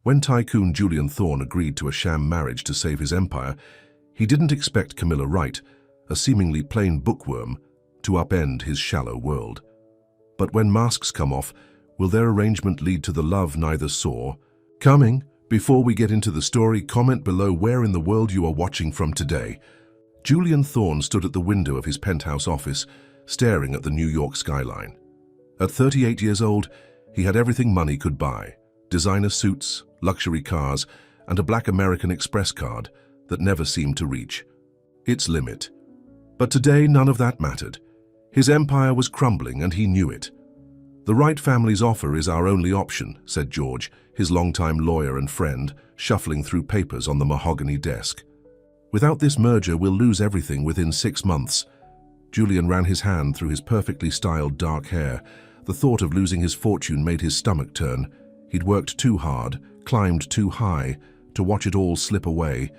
When tycoon Julian Thorne agreed to a sham marriage to save his empire, he didn't expect Camilla Wright, a seemingly plain bookworm, to upend his shallow world. But when masks come off, will their arrangement lead to the love neither saw? Coming. Before we get into the story, comment below where in the world you are watching from today. Julian Thorne stood at the window of his penthouse office, staring at the New York skyline. At 38 years old, he had everything money could buy: designer suits, luxury cars, and a black American Express card that never seemed to reach its limit. But today, none of that mattered. His empire was crumbling, and he knew it. "The Wright family's offer is our only option," said George, his longtime lawyer and friend, shuffling through papers on the mahogany desk. "Without this merger, we'll lose everything within 6 months." Julian ran his hand through his perfectly styled dark hair. The thought of losing his fortune made his stomach turn. He'd worked too hard, climbed too high, to watch it all slip away.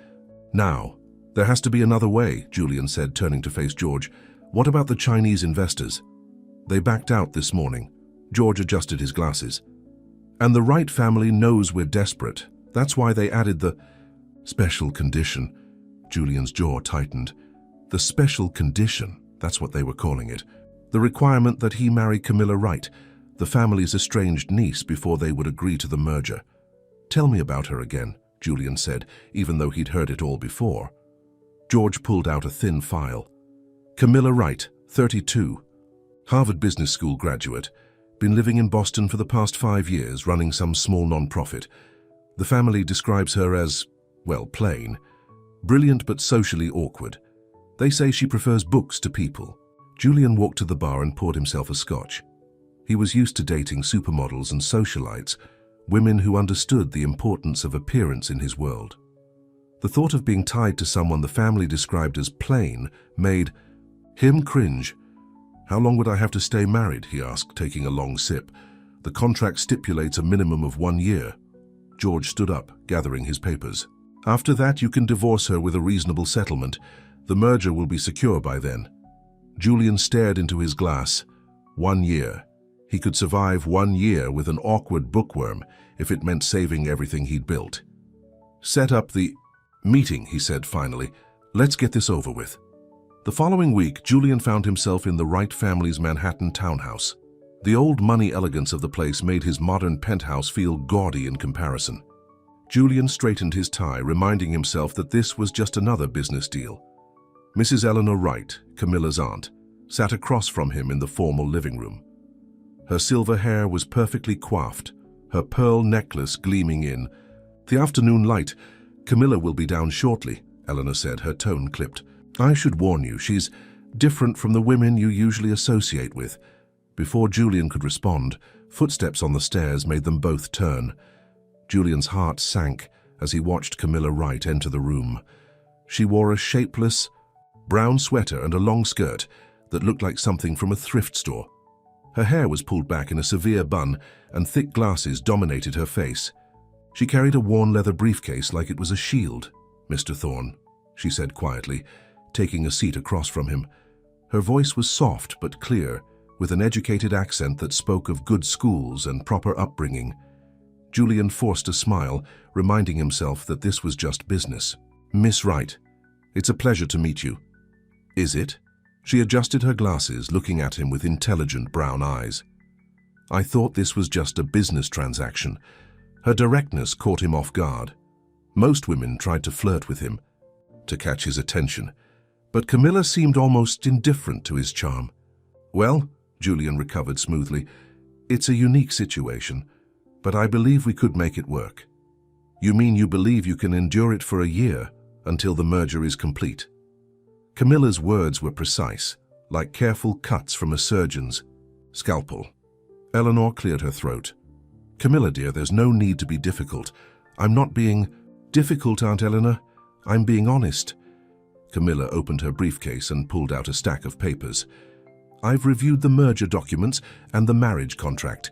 "Now, there has to be another way," Julian said, turning to face George. "What about the Chinese investors?" "They backed out this morning." George adjusted his glasses. "And the Wright family knows we're desperate. That's why they added the special condition." Julian's jaw tightened. The special condition, that's what they were calling it. The requirement that he marry Camilla Wright, the family's estranged niece, before they would agree to the merger. "Tell me about her again," Julian said, even though he'd heard it all before. George pulled out a thin file. "Camilla Wright, 32. Harvard Business School graduate. Been living in Boston for the past 5 years, running some small non-profit. The family describes her as, well, plain. Brilliant but socially awkward. They say she prefers books to people." Julian walked to the bar and poured himself a scotch. He was used to dating supermodels and socialites, women who understood the importance of appearance in his world. The thought of being tied to someone the family described as plain made him cringe. "How long would I have to stay married?" he asked, taking a long sip. "The contract stipulates a minimum of 1 year." George stood up, gathering his papers. "After that, you can divorce her with a reasonable settlement. The merger will be secure by then." Julian stared into his glass. 1 year. He could survive 1 year with an awkward bookworm if it meant saving everything he'd built. "Set up the meeting," he said finally. "Let's get this over with." The following week, Julian found himself in the Wright family's Manhattan townhouse. The old money elegance of the place made his modern penthouse feel gaudy in comparison. Julian straightened his tie, reminding himself that this was just another business deal. Mrs. Eleanor Wright, Camilla's aunt, sat across from him in the formal living room. Her silver hair was perfectly coiffed, her pearl necklace gleaming in the afternoon light. "Camilla will be down shortly," Eleanor said, her tone clipped. "I should warn you, she's different from the women you usually associate with." Before Julian could respond, footsteps on the stairs made them both turn. Julian's heart sank as he watched Camilla Wright enter the room. She wore a shapeless, brown sweater and a long skirt that looked like something from a thrift store. Her hair was pulled back in a severe bun, and thick glasses dominated her face. She carried a worn leather briefcase like it was a shield. "Mr. Thorne," she said quietly, taking a seat across from him. Her voice was soft but clear, with an educated accent that spoke of good schools and proper upbringing. Julian forced a smile, reminding himself that this was just business. "Miss Wright, it's a pleasure to meet you." "Is it?" She adjusted her glasses, looking at him with intelligent brown eyes. "I thought this was just a business transaction." Her directness caught him off guard. Most women tried to flirt with him, to catch his attention, but Camilla seemed almost indifferent to his charm. "Well," Julian recovered smoothly, "it's a unique situation, but I believe we could make it work." "You mean you believe you can endure it for a year, until the merger is complete?" Camilla's words were precise, like careful cuts from a surgeon's scalpel. Eleanor cleared her throat. "Camilla, dear, there's no need to be difficult. I'm not being difficult, Aunt Eleanor. I'm being honest." Camilla opened her briefcase and pulled out a stack of papers. "I've reviewed the merger documents and the marriage contract.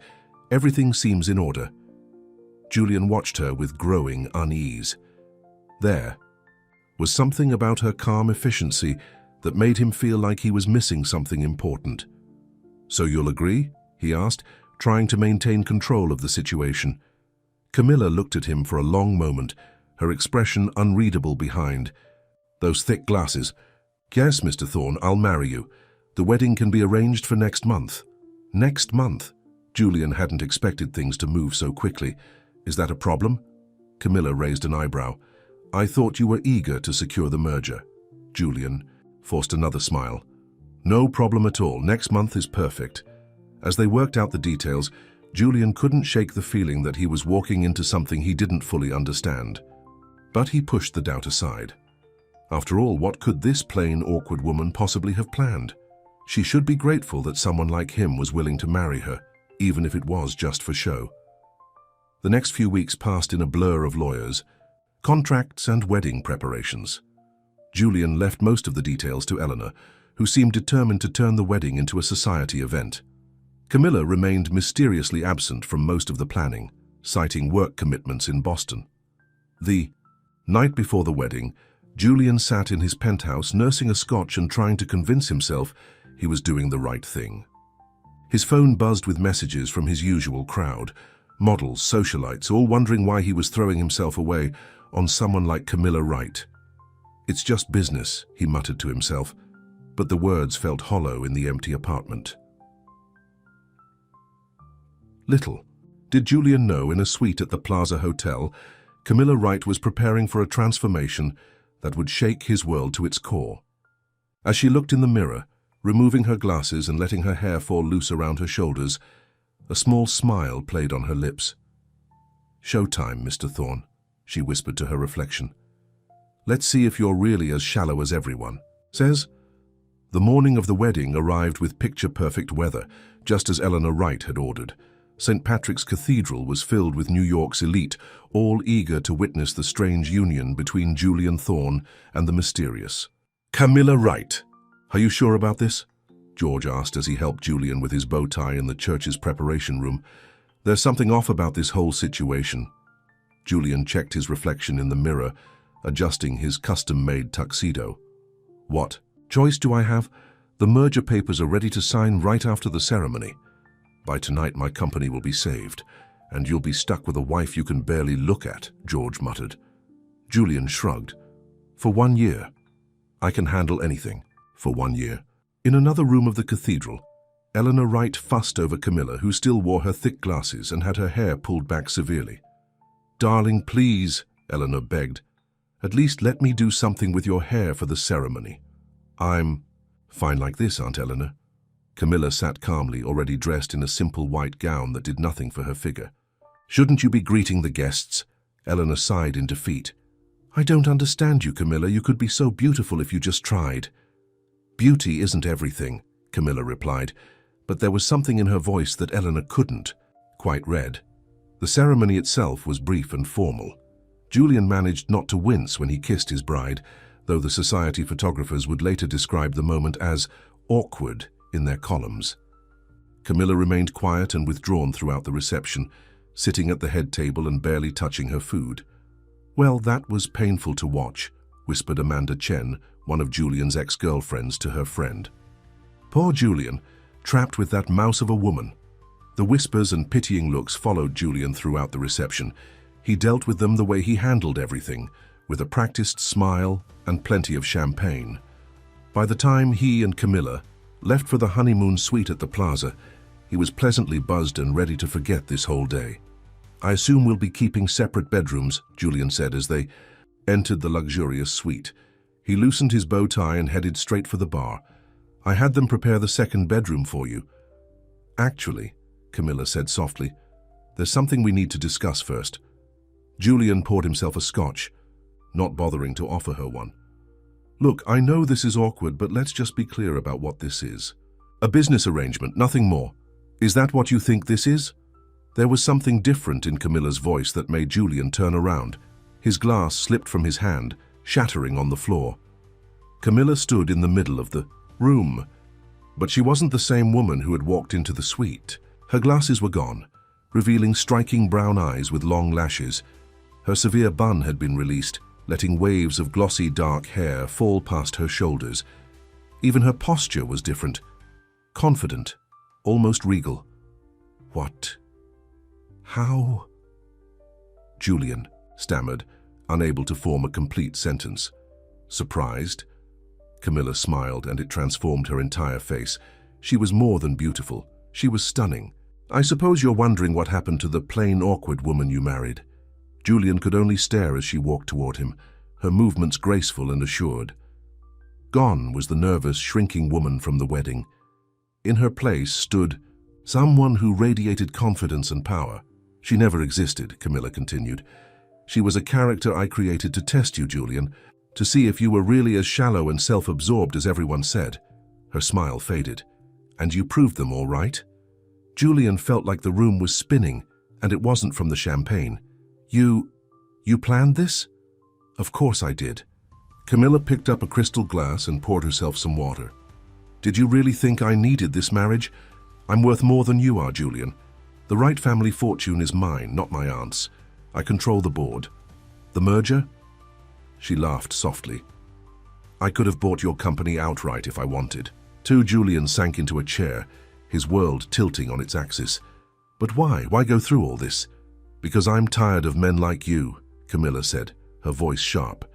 Everything seems in order." Julian watched her with growing unease. There was something about her calm efficiency that made him feel like he was missing something important. "So you'll agree?" he asked, trying to maintain control of the situation. Camilla looked at him for a long moment, her expression unreadable behind. Those thick glasses. Yes, Mr. Thorne, I'll marry you. The wedding can be arranged for next month. Next month? Julian hadn't expected things to move so quickly. Is that a problem? Camilla raised an eyebrow. I thought you were eager to secure the merger. Julian forced another smile. No problem at all. Next month is perfect. As they worked out the details, Julian couldn't shake the feeling that he was walking into something he didn't fully understand. But he pushed the doubt aside. After all, what could this plain, awkward woman possibly have planned? She should be grateful that someone like him was willing to marry her, even if it was just for show. The next few weeks passed in a blur of lawyers, contracts and wedding preparations. Julian left most of the details to Eleanor, who seemed determined to turn the wedding into a society event. Camilla remained mysteriously absent from most of the planning, citing work commitments in Boston. The night before the wedding, Julian sat in his penthouse nursing a scotch and trying to convince himself he was doing the right thing. His phone buzzed with messages from his usual crowd, models, socialites, all wondering why he was throwing himself away on someone like Camilla Wright. It's just business, he muttered to himself, but the words felt hollow in the empty apartment. Little did Julian know, in a suite at the Plaza Hotel, Camilla Wright was preparing for a transformation that would shake his world to its core. As she looked in the mirror, removing her glasses and letting her hair fall loose around her shoulders, a small smile played on her lips. "Showtime, Mr. Thorne," she whispered to her reflection. "Let's see if you're really as shallow as everyone says." The morning of the wedding arrived with picture-perfect weather, just as Eleanor Wright had ordered. St. Patrick's Cathedral was filled with New York's elite, all eager to witness the strange union between Julian Thorne and the mysterious Camilla Wright. "Are you sure about this?" George asked as he helped Julian with his bow tie in the church's preparation room. "There's something off about this whole situation." Julian checked his reflection in the mirror, adjusting his custom-made tuxedo. "What choice do I have? The merger papers are ready to sign right after the ceremony. By tonight my company will be saved, and you'll be stuck with a wife you can barely look at," George muttered. Julian shrugged. "For 1 year. I can handle anything. For 1 year." In another room of the cathedral, Eleanor Wright fussed over Camilla, who still wore her thick glasses and had her hair pulled back severely. "Darling, please," Eleanor begged. "At least let me do something with your hair for the ceremony." "I'm fine like this, Aunt Eleanor." Camilla sat calmly, already dressed in a simple white gown that did nothing for her figure. "Shouldn't you be greeting the guests?" Eleanor sighed in defeat. "I don't understand you, Camilla. You could be so beautiful if you just tried." "Beauty isn't everything," Camilla replied, but there was something in her voice that Eleanor couldn't quite read. The ceremony itself was brief and formal. Julian managed not to wince when he kissed his bride, though the society photographers would later describe the moment as awkward in their columns. Camilla remained quiet and withdrawn throughout the reception, sitting at the head table and barely touching her food. "Well, that was painful to watch," whispered Amanda Chen, one of Julian's ex-girlfriends, to her friend. Poor Julian, trapped with that mouse of a woman. The whispers and pitying looks followed Julian throughout the reception. He dealt with them the way he handled everything, with a practiced smile and plenty of champagne. By the time he and Camilla left for the honeymoon suite at the Plaza, he was pleasantly buzzed and ready to forget this whole day. "I assume we'll be keeping separate bedrooms," Julian said as they entered the luxurious suite. He loosened his bow tie and headed straight for the bar. "I had them prepare the second bedroom for you." "Actually," Camilla said softly, "there's something we need to discuss first." Julian poured himself a scotch, not bothering to offer her one. "Look, I know this is awkward, but let's just be clear about what this is. A business arrangement, nothing more. Is that what you think this is?" There was something different in Camilla's voice that made Julian turn around. His glass slipped from his hand, shattering on the floor. Camilla stood in the middle of the room, but she wasn't the same woman who had walked into the suite. Her glasses were gone, revealing striking brown eyes with long lashes. Her severe bun had been released, letting waves of glossy dark hair fall past her shoulders. Even her posture was different, confident, almost regal. "What? How?" Julian stammered, unable to form a complete sentence. Surprised? Camilla smiled, and it transformed her entire face. She was more than beautiful. She was stunning. I suppose you're wondering what happened to the plain, awkward woman you married. Julian could only stare as she walked toward him, her movements graceful and assured. Gone was the nervous, shrinking woman from the wedding. In her place stood someone who radiated confidence and power. She never existed, Camilla continued. She was a character I created to test you, Julian, to see if you were really as shallow and self-absorbed as everyone said. Her smile faded. And you proved them all right? Julian felt like the room was spinning, and it wasn't from the champagne. You planned this? Of course I did. Camilla picked up a crystal glass and poured herself some water. Did you really think I needed this marriage? I'm worth more than you are, Julian. The right family fortune is mine, not my aunt's. I control the board. The merger? She laughed softly. I could have bought your company outright if I wanted. Julian sank into a chair, his world tilting on its axis. But why? Why go through all this? Because I'm tired of men like you, Camilla said, her voice sharp.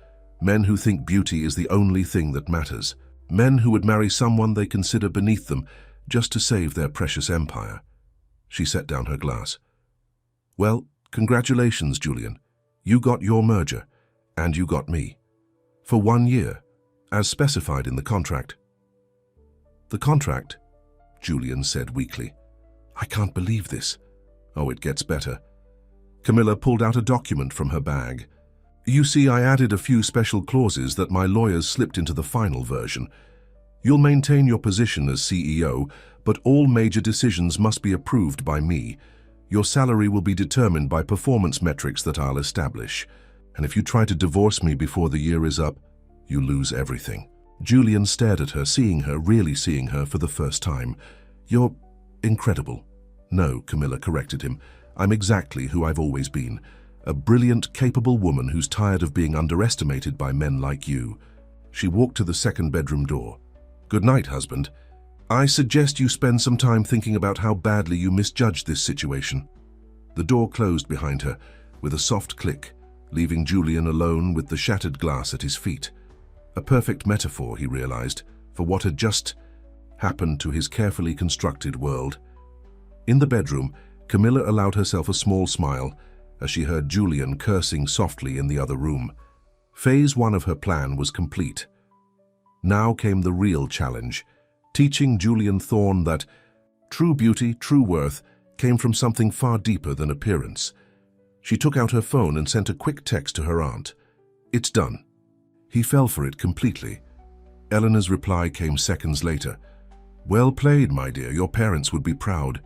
Men who think beauty is the only thing that matters. Men who would marry someone they consider beneath them just to save their precious empire. She set down her glass. Well, congratulations, Julian. You got your merger, and you got me. For 1 year, as specified in the contract. The contract? Julian said weakly. I can't believe this. Oh, it gets better. Camilla pulled out a document from her bag. You see, I added a few special clauses that my lawyers slipped into the final version. You'll maintain your position as CEO, but all major decisions must be approved by me. Your salary will be determined by performance metrics that I'll establish. And if you try to divorce me before the year is up, you lose everything. Julian stared at her, really seeing her for the first time. You're incredible. No, Camilla corrected him. I'm exactly who I've always been. A brilliant, capable woman who's tired of being underestimated by men like you. She walked to the second bedroom door. Good night, husband. I suggest you spend some time thinking about how badly you misjudged this situation. The door closed behind her with a soft click, leaving Julian alone with the shattered glass at his feet. A perfect metaphor, he realized, for what had just happened to his carefully constructed world. In the bedroom, Camilla allowed herself a small smile as she heard Julian cursing softly in the other room. Phase 1 of her plan was complete. Now came the real challenge, teaching Julian Thorne that true beauty, true worth, came from something far deeper than appearance. She took out her phone and sent a quick text to her aunt. It's done. He fell for it completely. Eleanor's reply came seconds later. Well played, my dear. Your parents would be proud.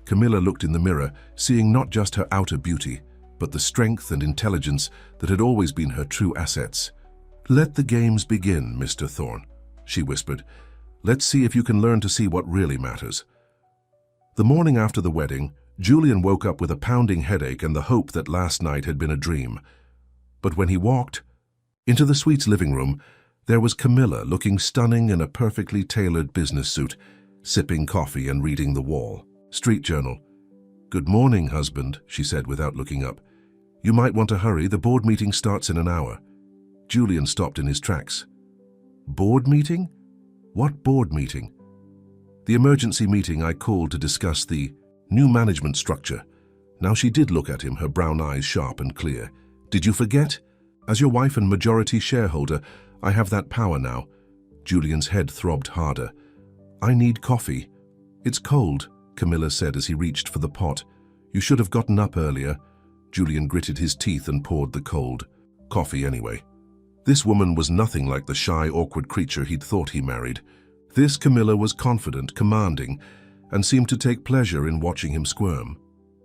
Camilla looked in the mirror, seeing not just her outer beauty, but the strength and intelligence that had always been her true assets. Let the games begin, Mr. Thorne, she whispered. Let's see if you can learn to see what really matters. The morning after the wedding, Julian woke up with a pounding headache and the hope that last night had been a dream. But when he walked into the suite's living room, there was Camilla looking stunning in a perfectly tailored business suit, sipping coffee and reading the wall. Street Journal. Good morning, husband, she said without looking up. You might want to hurry, the board meeting starts in an hour. Julian stopped in his tracks. Board meeting? What board meeting? The emergency meeting I called to discuss the new management structure. Now she did look at him, her brown eyes sharp and clear. Did you forget? As your wife and majority shareholder, I have that power now. Julian's head throbbed harder. I need coffee. It's cold, Camilla said as he reached for the pot. You should have gotten up earlier. Julian gritted his teeth and poured the cold coffee anyway. This woman was nothing like the shy, awkward creature he'd thought he married. This Camilla was confident, commanding, and seemed to take pleasure in watching him squirm.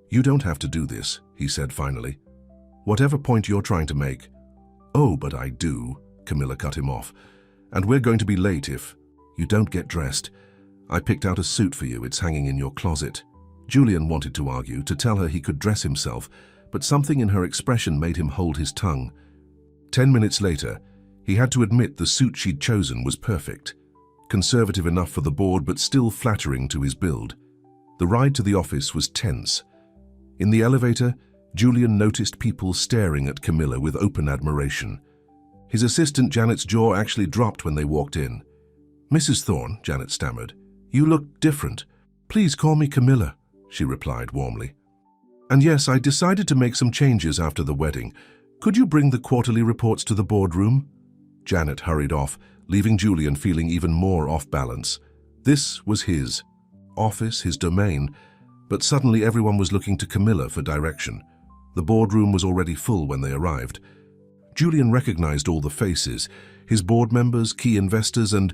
You don't have to do this, he said finally. Whatever point you're trying to make. Oh, but I do, Camilla cut him off. And we're going to be late if you don't get dressed. I picked out a suit for you, it's hanging in your closet. Julian wanted to argue, to tell her he could dress himself, but something in her expression made him hold his tongue. 10 minutes later, he had to admit the suit she'd chosen was perfect. Conservative enough for the board, but still flattering to his build. The ride to the office was tense. In the elevator, Julian noticed people staring at Camilla with open admiration. His assistant Janet's jaw actually dropped when they walked in. "Mrs. Thorne," Janet stammered, "you look different. Please call me Camilla," she replied warmly. "And yes, I decided to make some changes after the wedding. Could you bring the quarterly reports to the boardroom?" Janet hurried off, leaving Julian feeling even more off balance. This was his office, his domain, but suddenly everyone was looking to Camilla for direction. The boardroom was already full when they arrived. Julian recognized all the faces, his board members, key investors, and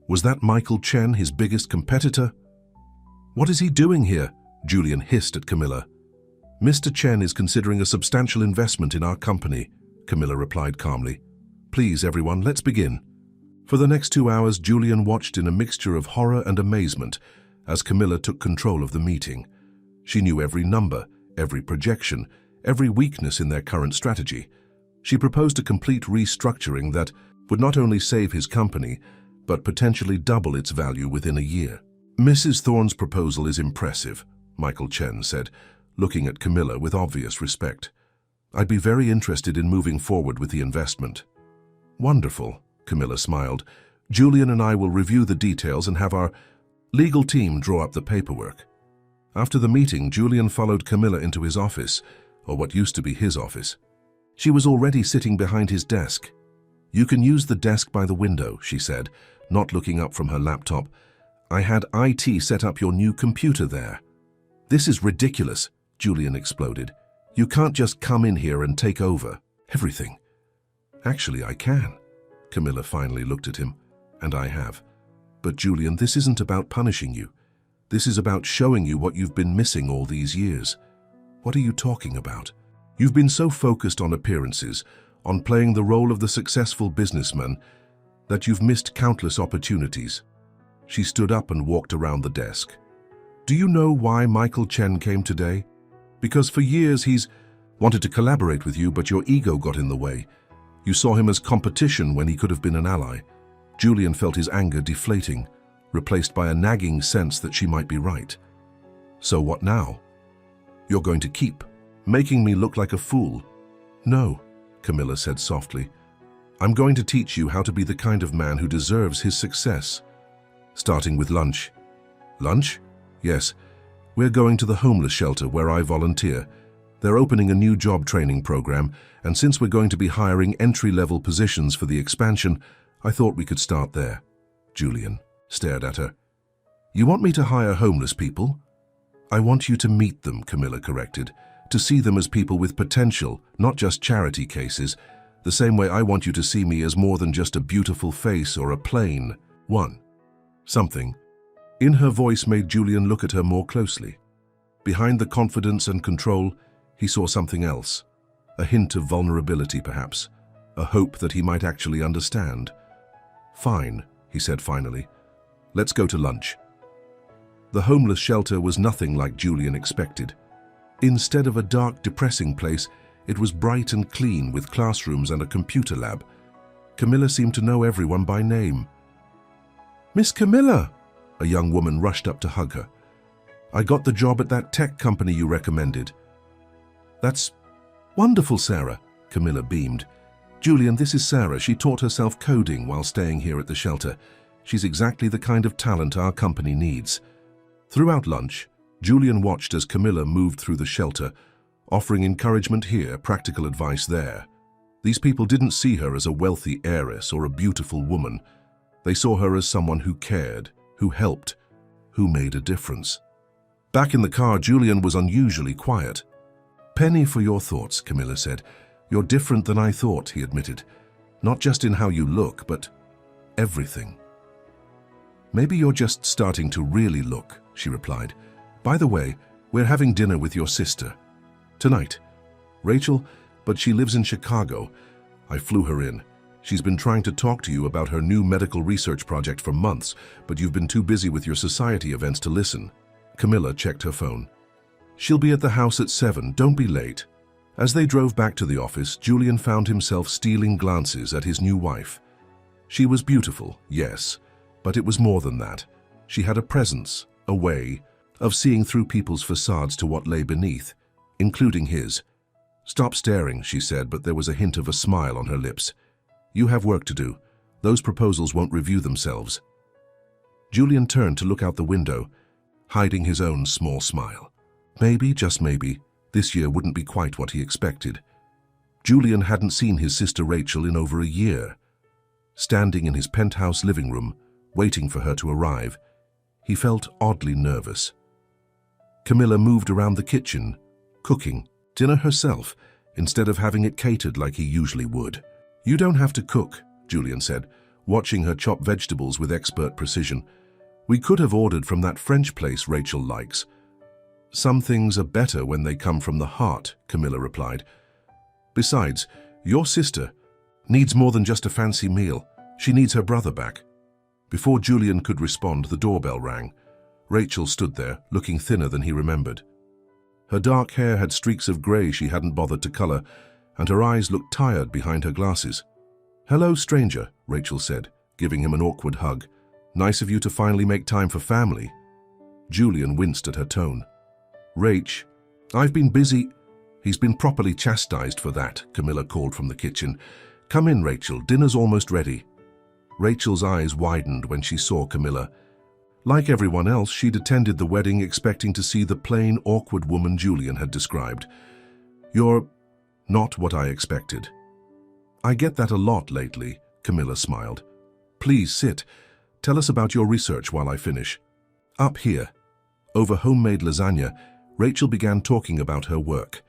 was that Michael Chen, his biggest competitor? "What is he doing here?" Julian hissed at Camilla. "Mr. Chen is considering a substantial investment in our company," Camilla replied calmly. "Please, everyone, let's begin." For the next 2 hours, Julian watched in a mixture of horror and amazement as Camilla took control of the meeting. She knew every number, every projection, every weakness in their current strategy. She proposed a complete restructuring that would not only save his company, but potentially double its value within a year. "Mrs. Thorne's proposal is impressive," Michael Chen said, looking at Camilla with obvious respect. "I'd be very interested in moving forward with the investment." "Wonderful," Camilla smiled. "Julian and I will review the details and have our legal team draw up the paperwork." After the meeting, Julian followed Camilla into his office, or what used to be his office. She was already sitting behind his desk. "You can use the desk by the window," she said, not looking up from her laptop. "I had IT set up your new computer there." "This is ridiculous," Julian exploded. "You can't just come in here and take over everything." "Actually, I can." Camilla finally looked at him. "And I have. But Julian, this isn't about punishing you. This is about showing you what you've been missing all these years." "What are you talking about?" "You've been so focused on appearances, on playing the role of the successful businessman, that you've missed countless opportunities." She stood up and walked around the desk. "Do you know why Michael Chen came today? Because for years he's wanted to collaborate with you, but your ego got in the way. You saw him as competition when he could have been an ally." Julian felt his anger deflating, replaced by a nagging sense that she might be right. "So what now? You're going to keep making me look like a fool?" "No," Camilla said softly. "I'm going to teach you how to be the kind of man who deserves his success. Starting with lunch." "Lunch?" "Yes. We're going to the homeless shelter where I volunteer. They're opening a new job training program, and since we're going to be hiring entry-level positions for the expansion, I thought we could start there." Julian stared at her. "You want me to hire homeless people?" "I want you to meet them," Camilla corrected, "to see them as people with potential, not just charity cases, the same way I want you to see me as more than just a beautiful face or a plain one. Something in her voice made Julian look at her more closely. Behind the confidence and control, he saw something else, a hint of vulnerability perhaps, a hope that he might actually understand. "Fine," he said finally. "Let's go to lunch." The homeless shelter was nothing like Julian expected. Instead of a dark, depressing place, it was bright and clean with classrooms and a computer lab. Camilla seemed to know everyone by name. "Miss Camilla!" A young woman rushed up to hug her. "I got the job at that tech company you recommended." "That's wonderful, Sarah," Camilla beamed. "Julian, this is Sarah. She taught herself coding while staying here at the shelter. She's exactly the kind of talent our company needs." Throughout lunch, Julian watched as Camilla moved through the shelter, offering encouragement here, practical advice there. These people didn't see her as a wealthy heiress or a beautiful woman. They saw her as someone who cared, who helped, who made a difference. Back in the car, Julian was unusually quiet. "Penny for your thoughts," Camilla said. "You're different than I thought," he admitted. "Not just in how you look, but everything." "Maybe you're just starting to really look," she replied. "By the way, we're having dinner with your sister tonight. Rachel, but she lives in Chicago. I flew her in. She's been trying to talk to you about her new medical research project for months, but you've been too busy with your society events to listen." Camilla checked her phone. "She'll be at the house at 7. Don't be late." As they drove back to the office, Julian found himself stealing glances at his new wife. She was beautiful, yes, but it was more than that. She had a presence, a way of seeing through people's facades to what lay beneath. including his. "Stop staring," she said, but there was a hint of a smile on her lips. "You have work to do. Those proposals won't review themselves." Julian turned to look out the window, hiding his own small smile. Maybe, just maybe, this year wouldn't be quite what he expected. Julian hadn't seen his sister Rachel in over a year. Standing in his penthouse living room, waiting for her to arrive, he felt oddly nervous. Camilla moved around the kitchen, cooking dinner herself, instead of having it catered like he usually would. "You don't have to cook," Julian said, watching her chop vegetables with expert precision. "We could have ordered from that French place Rachel likes." "Some things are better when they come from the heart," Camilla replied. "Besides, your sister needs more than just a fancy meal. She needs her brother back." Before Julian could respond, the doorbell rang. Rachel stood there, looking thinner than he remembered. Her dark hair had streaks of grey she hadn't bothered to colour, and her eyes looked tired behind her glasses. "Hello, stranger," Rachel said, giving him an awkward hug. "Nice of you to finally make time for family." Julian winced at her tone. "Rach, I've been busy." "He's been properly chastised for that," Camilla called from the kitchen. "Come in, Rachel, dinner's almost ready." Rachel's eyes widened when she saw Camilla. Like everyone else, she'd attended the wedding expecting to see the plain, awkward woman Julian had described. "You're not what I expected." "I get that a lot lately," Camilla smiled. "Please sit. Tell us about your research while I finish." Up here, over homemade lasagna, Rachel began talking about her work.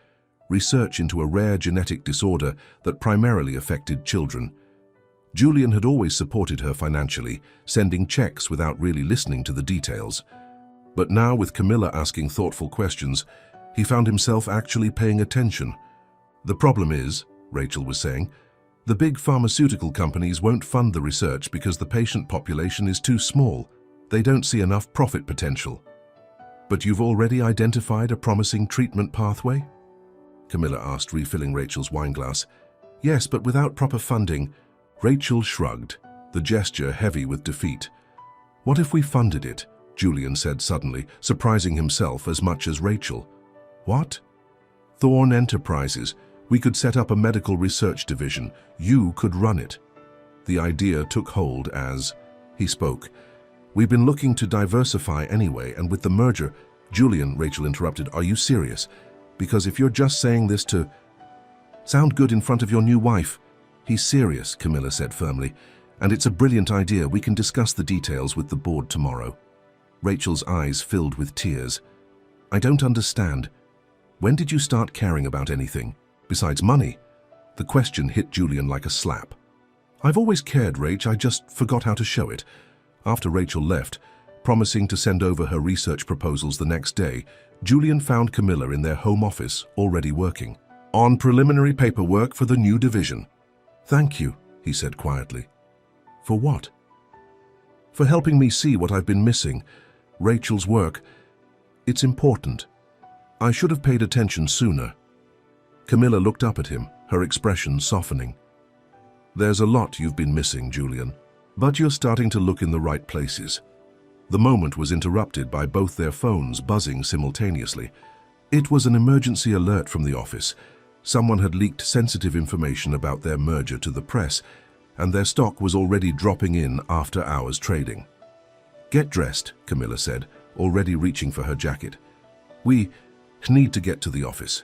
Research into a rare genetic disorder that primarily affected children. Julian had always supported her financially, sending checks without really listening to the details. But now, with Camilla asking thoughtful questions, he found himself actually paying attention. "The problem is," Rachel was saying, "the big pharmaceutical companies won't fund the research because the patient population is too small. They don't see enough profit potential." "But you've already identified a promising treatment pathway?" Camilla asked, refilling Rachel's wineglass. "Yes, but without proper funding." Rachel shrugged, the gesture heavy with defeat. "What if we funded it?" Julian said suddenly, surprising himself as much as Rachel. "What?" "Thorn Enterprises. We could set up a medical research division. You could run it." The idea took hold as he spoke. "We've been looking to diversify anyway, and with the merger—" "Julian," Rachel interrupted, "are you serious? Because if you're just saying this to sound good in front of your new wife—" "He's serious," Camilla said firmly, "and it's a brilliant idea. We can discuss the details with the board tomorrow." Rachel's eyes filled with tears. "I don't understand. When did you start caring about anything besides money?" The question hit Julian like a slap. "I've always cared, Rach. I just forgot how to show it." After Rachel left, promising to send over her research proposals the next day, Julian found Camilla in their home office, already working on preliminary paperwork for the new division. "Thank you," he said quietly. "For what?" "For helping me see what I've been missing. Rachel's work. It's important. I should have paid attention sooner." Camilla looked up at him, her expression softening. "There's a lot you've been missing, Julian, but you're starting to look in the right places." The moment was interrupted by both their phones buzzing simultaneously. It was an emergency alert from the office. Someone had leaked sensitive information about their merger to the press, and their stock was already dropping in after-hours trading. "Get dressed," Camilla said, already reaching for her jacket. "We need to get to the office."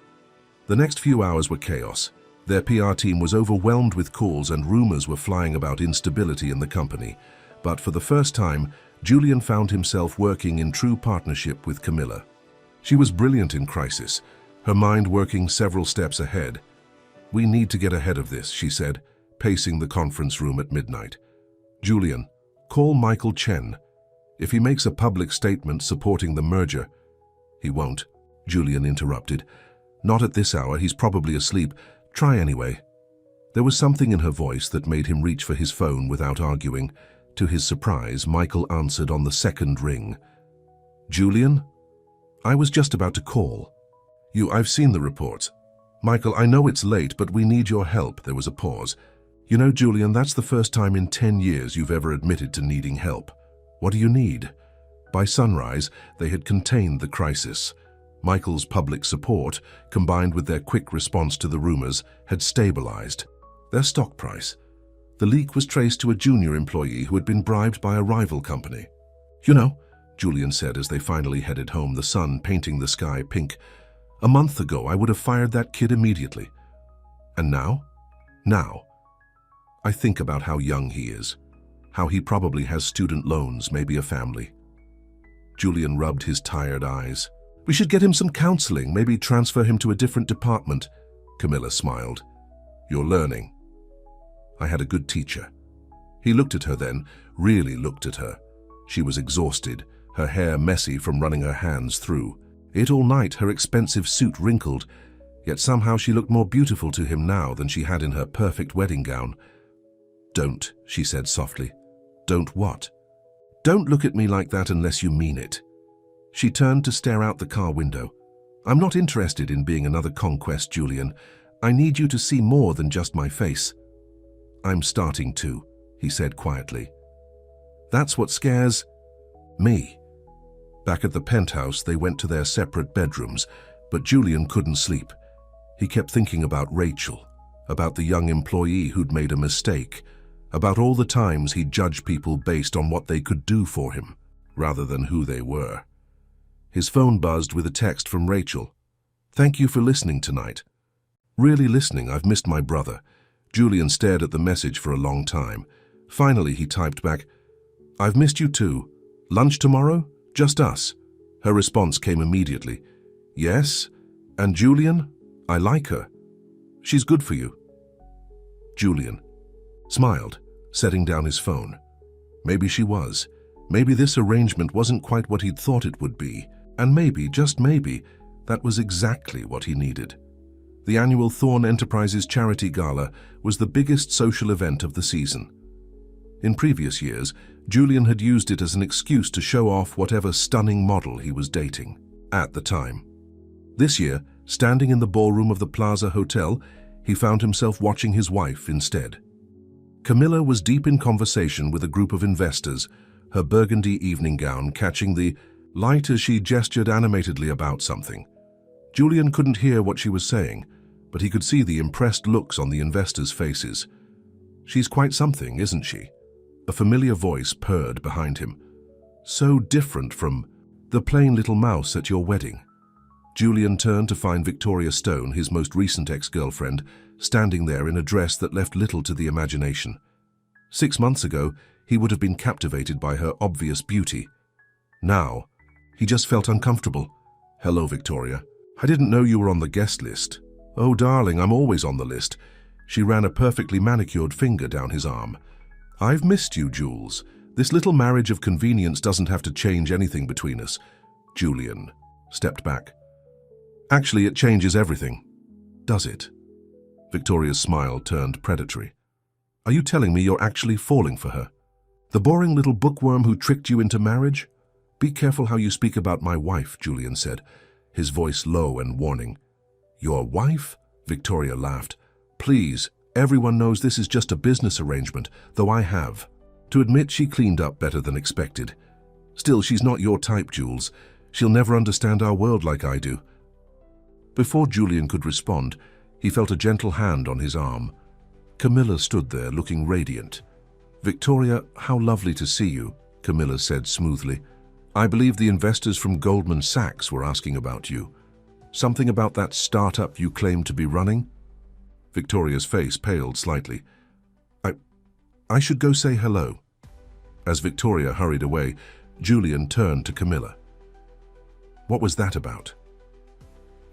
The next few hours were chaos. Their PR team was overwhelmed with calls and rumors were flying about instability in the company. But for the first time, Julian found himself working in true partnership with Camilla. She was brilliant in crisis, her mind working several steps ahead. "We need to get ahead of this," she said, pacing the conference room at midnight. "Julian, call Michael Chen. If he makes a public statement supporting the merger—" "He won't," Julian interrupted. "Not at this hour. He's probably asleep. Try anyway." There was something in her voice that made him reach for his phone without arguing. To his surprise, Michael answered on the second ring. "Julian? I was just about to call. I've seen the reports. Michael, I know it's late, but we need your help." There was a pause. "You know, Julian, that's the first time in 10 years you've ever admitted to needing help. What do you need?" By sunrise, they had contained the crisis. Michael's public support, combined with their quick response to the rumors, had stabilized their stock price. The leak was traced to a junior employee who had been bribed by a rival company. "You know," Julian said as they finally headed home, the sun painting the sky pink, "a month ago I would have fired that kid immediately. And now? Now, I think about how young he is, how he probably has student loans, maybe a family." Julian rubbed his tired eyes. "We should get him some counseling, maybe transfer him to a different department." Camilla smiled. "You're learning." "I had a good teacher." He looked at her then, really looked at her. She was exhausted, her hair messy from running her hands through it all night, her expensive suit wrinkled, yet somehow she looked more beautiful to him now than she had in her perfect wedding gown. "Don't," she said softly. "Don't what?" "Don't look at me like that unless you mean it." She turned to stare out the car window. "I'm not interested in being another conquest, Julian. I need you to see more than just my face." "I'm starting to," he said quietly. "That's what scares me." Back at the penthouse, they went to their separate bedrooms, but Julian couldn't sleep. He kept thinking about Rachel, about the young employee who'd made a mistake, about all the times he'd judged people based on what they could do for him, rather than who they were. His phone buzzed with a text from Rachel. "Thank you for listening tonight." "Really listening? I've missed my brother." Julian stared at the message for a long time. Finally, he typed back, "I've missed you too. Lunch tomorrow? Just us." Her response came immediately. "Yes? And Julian? I like her. She's good for you." Julian smiled, setting down his phone. Maybe she was. Maybe this arrangement wasn't quite what he'd thought it would be. And maybe, just maybe, that was exactly what he needed. The annual Thorn Enterprises Charity Gala was the biggest social event of the season. In previous years, Julian had used it as an excuse to show off whatever stunning model he was dating at the time. This year, standing in the ballroom of the Plaza Hotel, he found himself watching his wife instead. Camilla was deep in conversation with a group of investors, her burgundy evening gown catching the light as she gestured animatedly about something. Julian couldn't hear what she was saying, but he could see the impressed looks on the investors' faces. "She's quite something, isn't she?" A familiar voice purred behind him. "So different from the plain little mouse at your wedding." Julian turned to find Victoria Stone, his most recent ex-girlfriend, standing there in a dress that left little to the imagination. 6 months ago, he would have been captivated by her obvious beauty. Now, he just felt uncomfortable. "Hello, Victoria. I didn't know you were on the guest list." "Oh, darling, I'm always on the list." She ran a perfectly manicured finger down his arm. "I've missed you, Jules. This little marriage of convenience doesn't have to change anything between us." Julian stepped back. "Actually, it changes everything." "Does it?" Victoria's smile turned predatory. "Are you telling me you're actually falling for her? The boring little bookworm who tricked you into marriage?" "Be careful how you speak about my wife," Julian said, his voice low and warning. "Your wife?" Victoria laughed. "Please, everyone knows this is just a business arrangement, though I have to admit she cleaned up better than expected. Still, she's not your type, Jules. She'll never understand our world like I do." Before Julian could respond, he felt a gentle hand on his arm. Camilla stood there looking radiant. "Victoria, how lovely to see you," Camilla said smoothly. "I believe the investors from Goldman Sachs were asking about you. Something about that startup you claim to be running?" Victoria's face paled slightly. I should go say hello." As Victoria hurried away, Julian turned to Camilla. "What was that about?"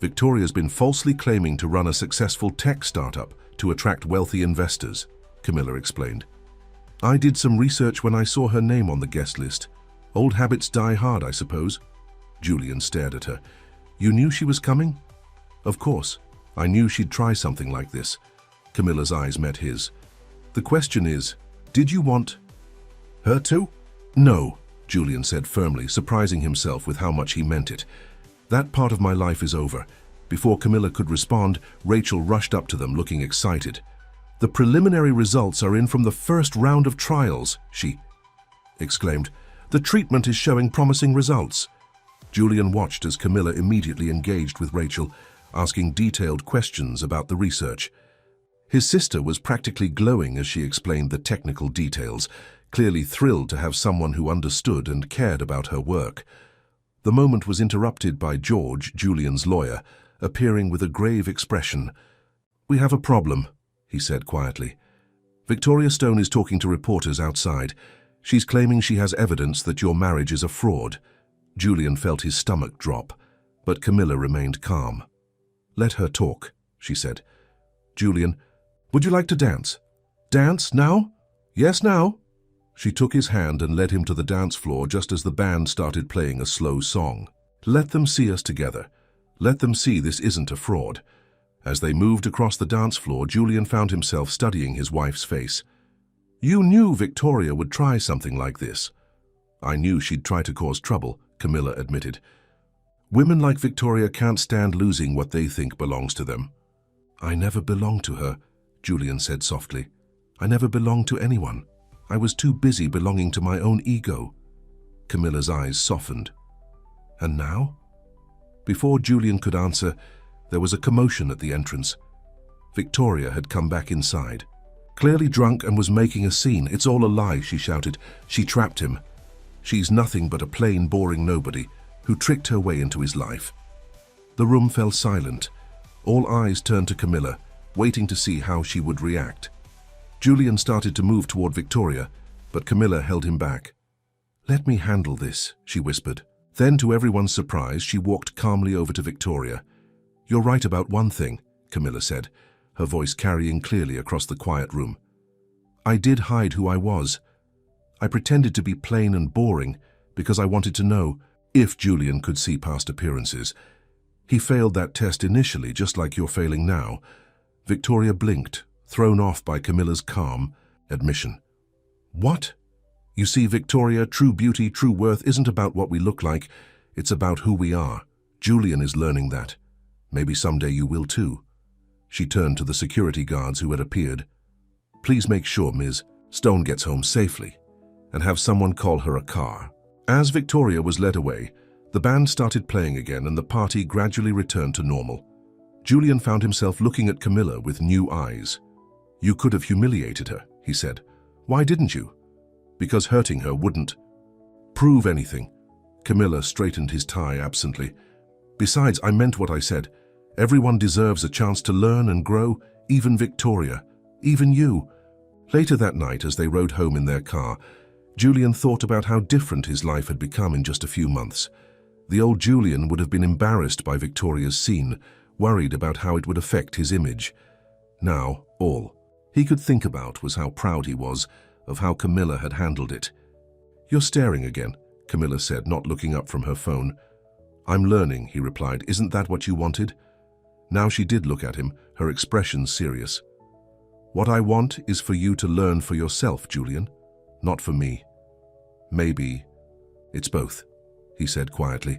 "Victoria's been falsely claiming to run a successful tech startup to attract wealthy investors," Camilla explained. "I did some research when I saw her name on the guest list. Old habits die hard, I suppose." Julian stared at her. "You knew she was coming?" "Of course. I knew she'd try something like this." Camilla's eyes met his. "The question is, did you want her to?" "No," Julian said firmly, surprising himself with how much he meant it. "That part of my life is over." Before Camilla could respond, Rachel rushed up to them looking excited. "The preliminary results are in from the first round of trials," she exclaimed. "The treatment is showing promising results." Julian watched as Camilla immediately engaged with Rachel, asking detailed questions about the research. His sister was practically glowing as she explained the technical details, clearly thrilled to have someone who understood and cared about her work. The moment was interrupted by George, Julian's lawyer, appearing with a grave expression. "We have a problem," he said quietly. "Victoria Stone is talking to reporters outside. She's claiming she has evidence that your marriage is a fraud." Julian felt his stomach drop, but Camilla remained calm. "Let her talk," she said. "Julian, would you like to dance?" "Dance now?" "Yes, now." She took his hand and led him to the dance floor just as the band started playing a slow song. "Let them see us together. Let them see this isn't a fraud." As they moved across the dance floor, Julian found himself studying his wife's face. "You knew Victoria would try something like this." "I knew she'd try to cause trouble," Camilla admitted. "Women like Victoria can't stand losing what they think belongs to them." "I never belonged to her," Julian said softly. "I never belonged to anyone. I was too busy belonging to my own ego." Camilla's eyes softened. "And now?" Before Julian could answer, there was a commotion at the entrance. Victoria had come back inside. Clearly drunk and was making a scene. "It's all a lie," she shouted. "She trapped him. She's nothing but a plain, boring nobody who tricked her way into his life." The room fell silent. All eyes turned to Camilla, waiting to see how she would react. Julian started to move toward Victoria, but Camilla held him back. "Let me handle this," she whispered. Then, to everyone's surprise, she walked calmly over to Victoria. "You're right about one thing," Camilla said, her voice carrying clearly across the quiet room. "I did hide who I was. I pretended to be plain and boring because I wanted to know if Julian could see past appearances. He failed that test initially, just like you're failing now." Victoria blinked, thrown off by Camilla's calm admission. "What?" "You see, Victoria, true beauty, true worth isn't about what we look like. It's about who we are. Julian is learning that. Maybe someday you will too." She turned to the security guards who had appeared. "Please make sure Ms. Stone gets home safely, and have someone call her a car." As Victoria was led away, the band started playing again and the party gradually returned to normal. Julian found himself looking at Camilla with new eyes. "You could have humiliated her," he said. "Why didn't you?" "Because hurting her wouldn't prove anything." Camilla straightened his tie absently. "Besides, I meant what I said. Everyone deserves a chance to learn and grow, even Victoria, even you." Later that night, as they rode home in their car, Julian thought about how different his life had become in just a few months. The old Julian would have been embarrassed by Victoria's scene, worried about how it would affect his image. Now, all he could think about was how proud he was of how Camilla had handled it. "You're staring again," Camilla said, not looking up from her phone. "I'm learning," he replied. "Isn't that what you wanted?" Now she did look at him, her expression serious. "What I want is for you to learn for yourself, Julian, not for me." "Maybe it's both," he said quietly.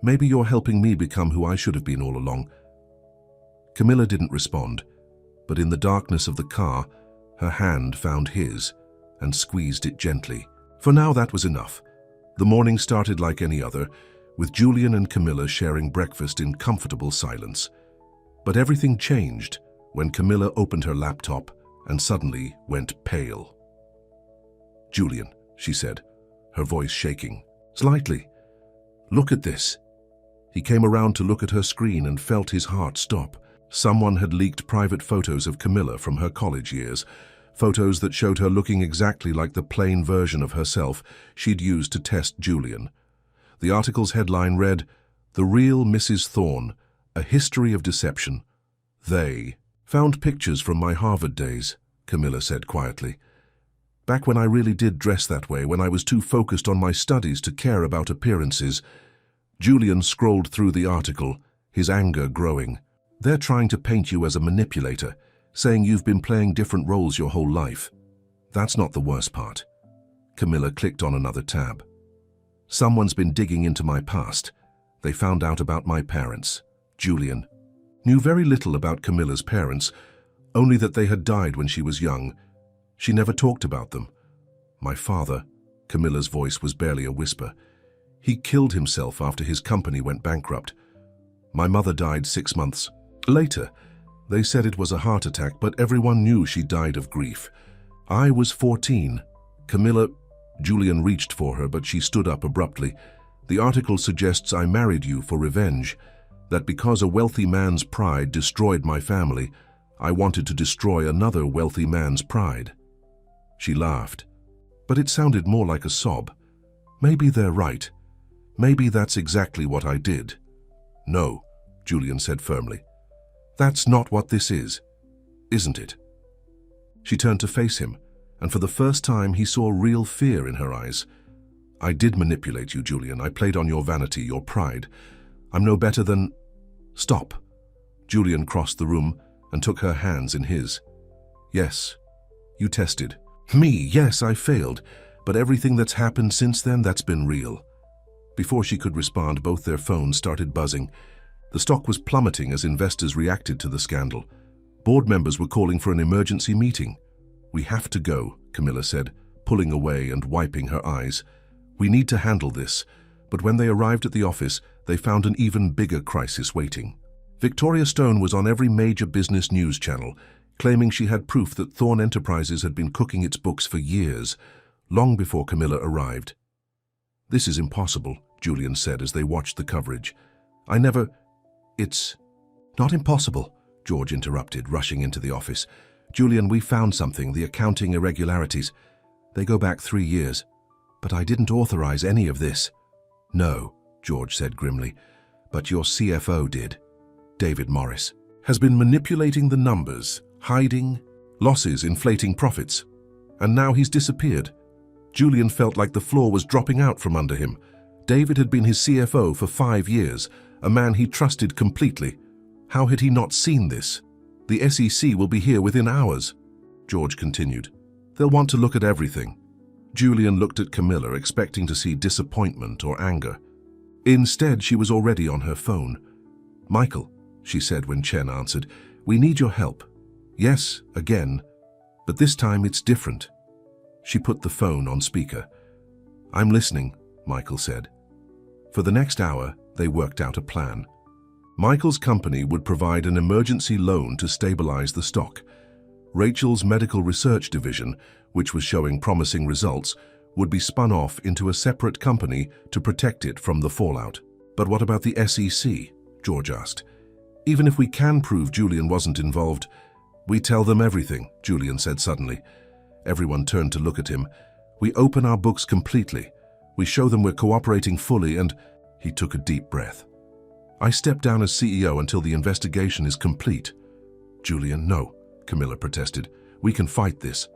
"Maybe you're helping me become who I should have been all along." Camilla didn't respond, but in the darkness of the car, her hand found his and squeezed it gently. For now, that was enough. The morning started like any other, with Julian and Camilla sharing breakfast in comfortable silence. But everything changed when Camilla opened her laptop and suddenly went pale. "Julian," she said, her voice shaking slightly. "Look at this." He came around to look at her screen and felt his heart stop. Someone had leaked private photos of Camilla from her college years, photos that showed her looking exactly like the plain version of herself she'd used to test Julian. The article's headline read, "The Real Mrs. Thorne, A History of Deception." "They found pictures from my Harvard days," Camilla said quietly. "Back when I really did dress that way, when I was too focused on my studies to care about appearances." Julian scrolled through the article, his anger growing. "They're trying to paint you as a manipulator, saying you've been playing different roles your whole life. That's not the worst part." Camilla clicked on another tab. "Someone's been digging into my past. They found out about my parents." Julian knew very little about Camilla's parents, only that they had died when she was young. She never talked about them. "My father," Camilla's voice was barely a whisper. He killed himself after his company went bankrupt. My mother died 6 months later. They said it was a heart attack, but everyone knew she died of grief. I was 14. Camilla, Julian reached for her, but she stood up abruptly. The article suggests I married you for revenge, that because a wealthy man's pride destroyed my family, I wanted to destroy another wealthy man's pride. She laughed, but it sounded more like a sob. Maybe they're right. Maybe that's exactly what I did. No, Julian said firmly. That's not what this is, isn't it? She turned to face him, and for the first time he saw real fear in her eyes. I did manipulate you, Julian. I played on your vanity, your pride. I'm no better than... Stop. Julian crossed the room and took her hands in his. Yes, you tested. Me, yes, I failed. But everything that's happened since then, that's been real. Before she could respond, both their phones started buzzing. The stock was plummeting as investors reacted to the scandal. Board members were calling for an emergency meeting. We have to go, Camilla said, pulling away and wiping her eyes. We need to handle this. But when they arrived at the office, they found an even bigger crisis waiting. Victoria Stone was on every major business news channel, claiming she had proof that Thorne Enterprises had been cooking its books for years, long before Camilla arrived. This is impossible, Julian said as they watched the coverage. It's not impossible, George interrupted, rushing into the office. Julian, we found something, the accounting irregularities. They go back 3 years. But I didn't authorize any of this. No, George said grimly, but your CFO did. David Morris has been manipulating the numbers, hiding losses, inflating profits. And now he's disappeared. Julian felt like the floor was dropping out from under him. David had been his CFO for 5 years, a man he trusted completely. How had he not seen this? The SEC will be here within hours, George continued. They'll want to look at everything. Julian looked at Camilla, expecting to see disappointment or anger. Instead, she was already on her phone. Michael, she said when Chen answered, we need your help. Yes, again, but this time it's different. She put the phone on speaker. I'm listening, Michael said. For the next hour, they worked out a plan. Michael's company would provide an emergency loan to stabilize the stock. Rachel's medical research division, which was showing promising results, would be spun off into a separate company to protect it from the fallout. But what about the SEC? George asked. Even if we can prove Julian wasn't involved, we tell them everything, Julian said suddenly. Everyone turned to look at him. We open our books completely. We show them we're cooperating fully and... He took a deep breath. I step down as CEO until the investigation is complete. Julian, no, Camilla protested. We can fight this.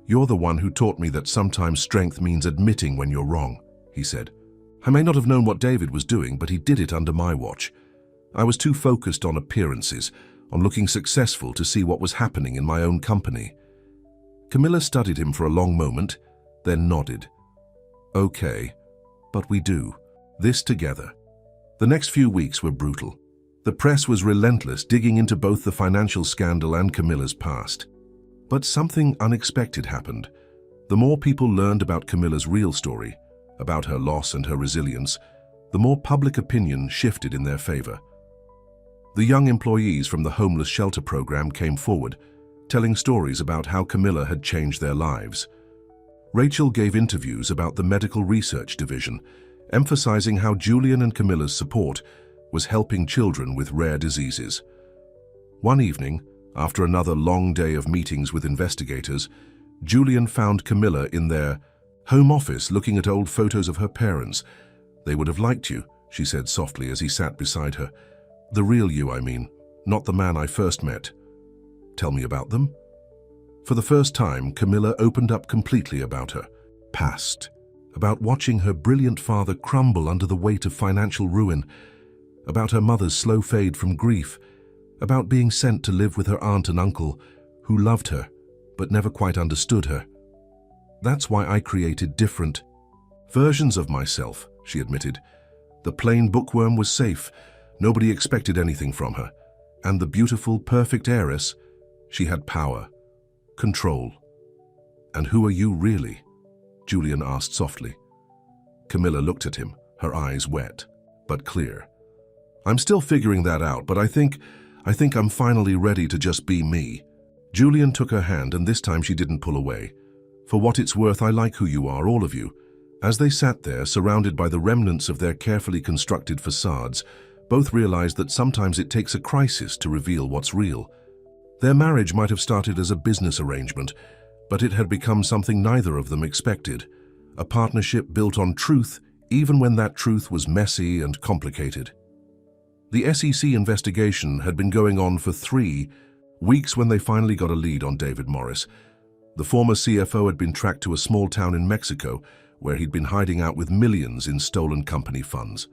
You're the one who taught me that sometimes strength means admitting when you're wrong, he said. I may not have known what David was doing, but he did it under my watch. I was too focused on appearances, on looking successful to see what was happening in my own company. Camilla studied him for a long moment, then nodded. Okay, but we do. This together. The next few weeks were brutal. The press was relentless, digging into both the financial scandal and Camilla's past. But something unexpected happened. The more people learned about Camilla's real story, about her loss and her resilience, the more public opinion shifted in their favor. The young employees from the homeless shelter program came forward, telling stories about how Camilla had changed their lives. Rachel gave interviews about the medical research division, emphasizing how Julian and Camilla's support was helping children with rare diseases. One evening, after another long day of meetings with investigators, Julian found Camilla in their home office looking at old photos of her parents. They would have liked you, she said softly as he sat beside her. The real you, I mean, not the man I first met. Tell me about them. For the first time, Camilla opened up completely about her past, about watching her brilliant father crumble under the weight of financial ruin, about her mother's slow fade from grief, about being sent to live with her aunt and uncle who loved her but never quite understood her. That's why I created different versions of myself, she admitted. The plain bookworm was safe. Nobody expected anything from her. And the beautiful, perfect heiress, she had power, control. And who are you really? Julian asked softly. Camilla looked at him, her eyes wet, but clear. "I'm still figuring that out, but I think I'm finally ready to just be me." Julian took her hand, and this time she didn't pull away. "For what it's worth, I like who you are, all of you." As they sat there, surrounded by the remnants of their carefully constructed facades, both realized that sometimes it takes a crisis to reveal what's real. Their marriage might have started as a business arrangement, but it had become something neither of them expected. A partnership built on truth, even when that truth was messy and complicated. The SEC investigation had been going on for 3 weeks when they finally got a lead on David Morris. The former CFO had been tracked to a small town in Mexico, where he'd been hiding out with millions in stolen company funds.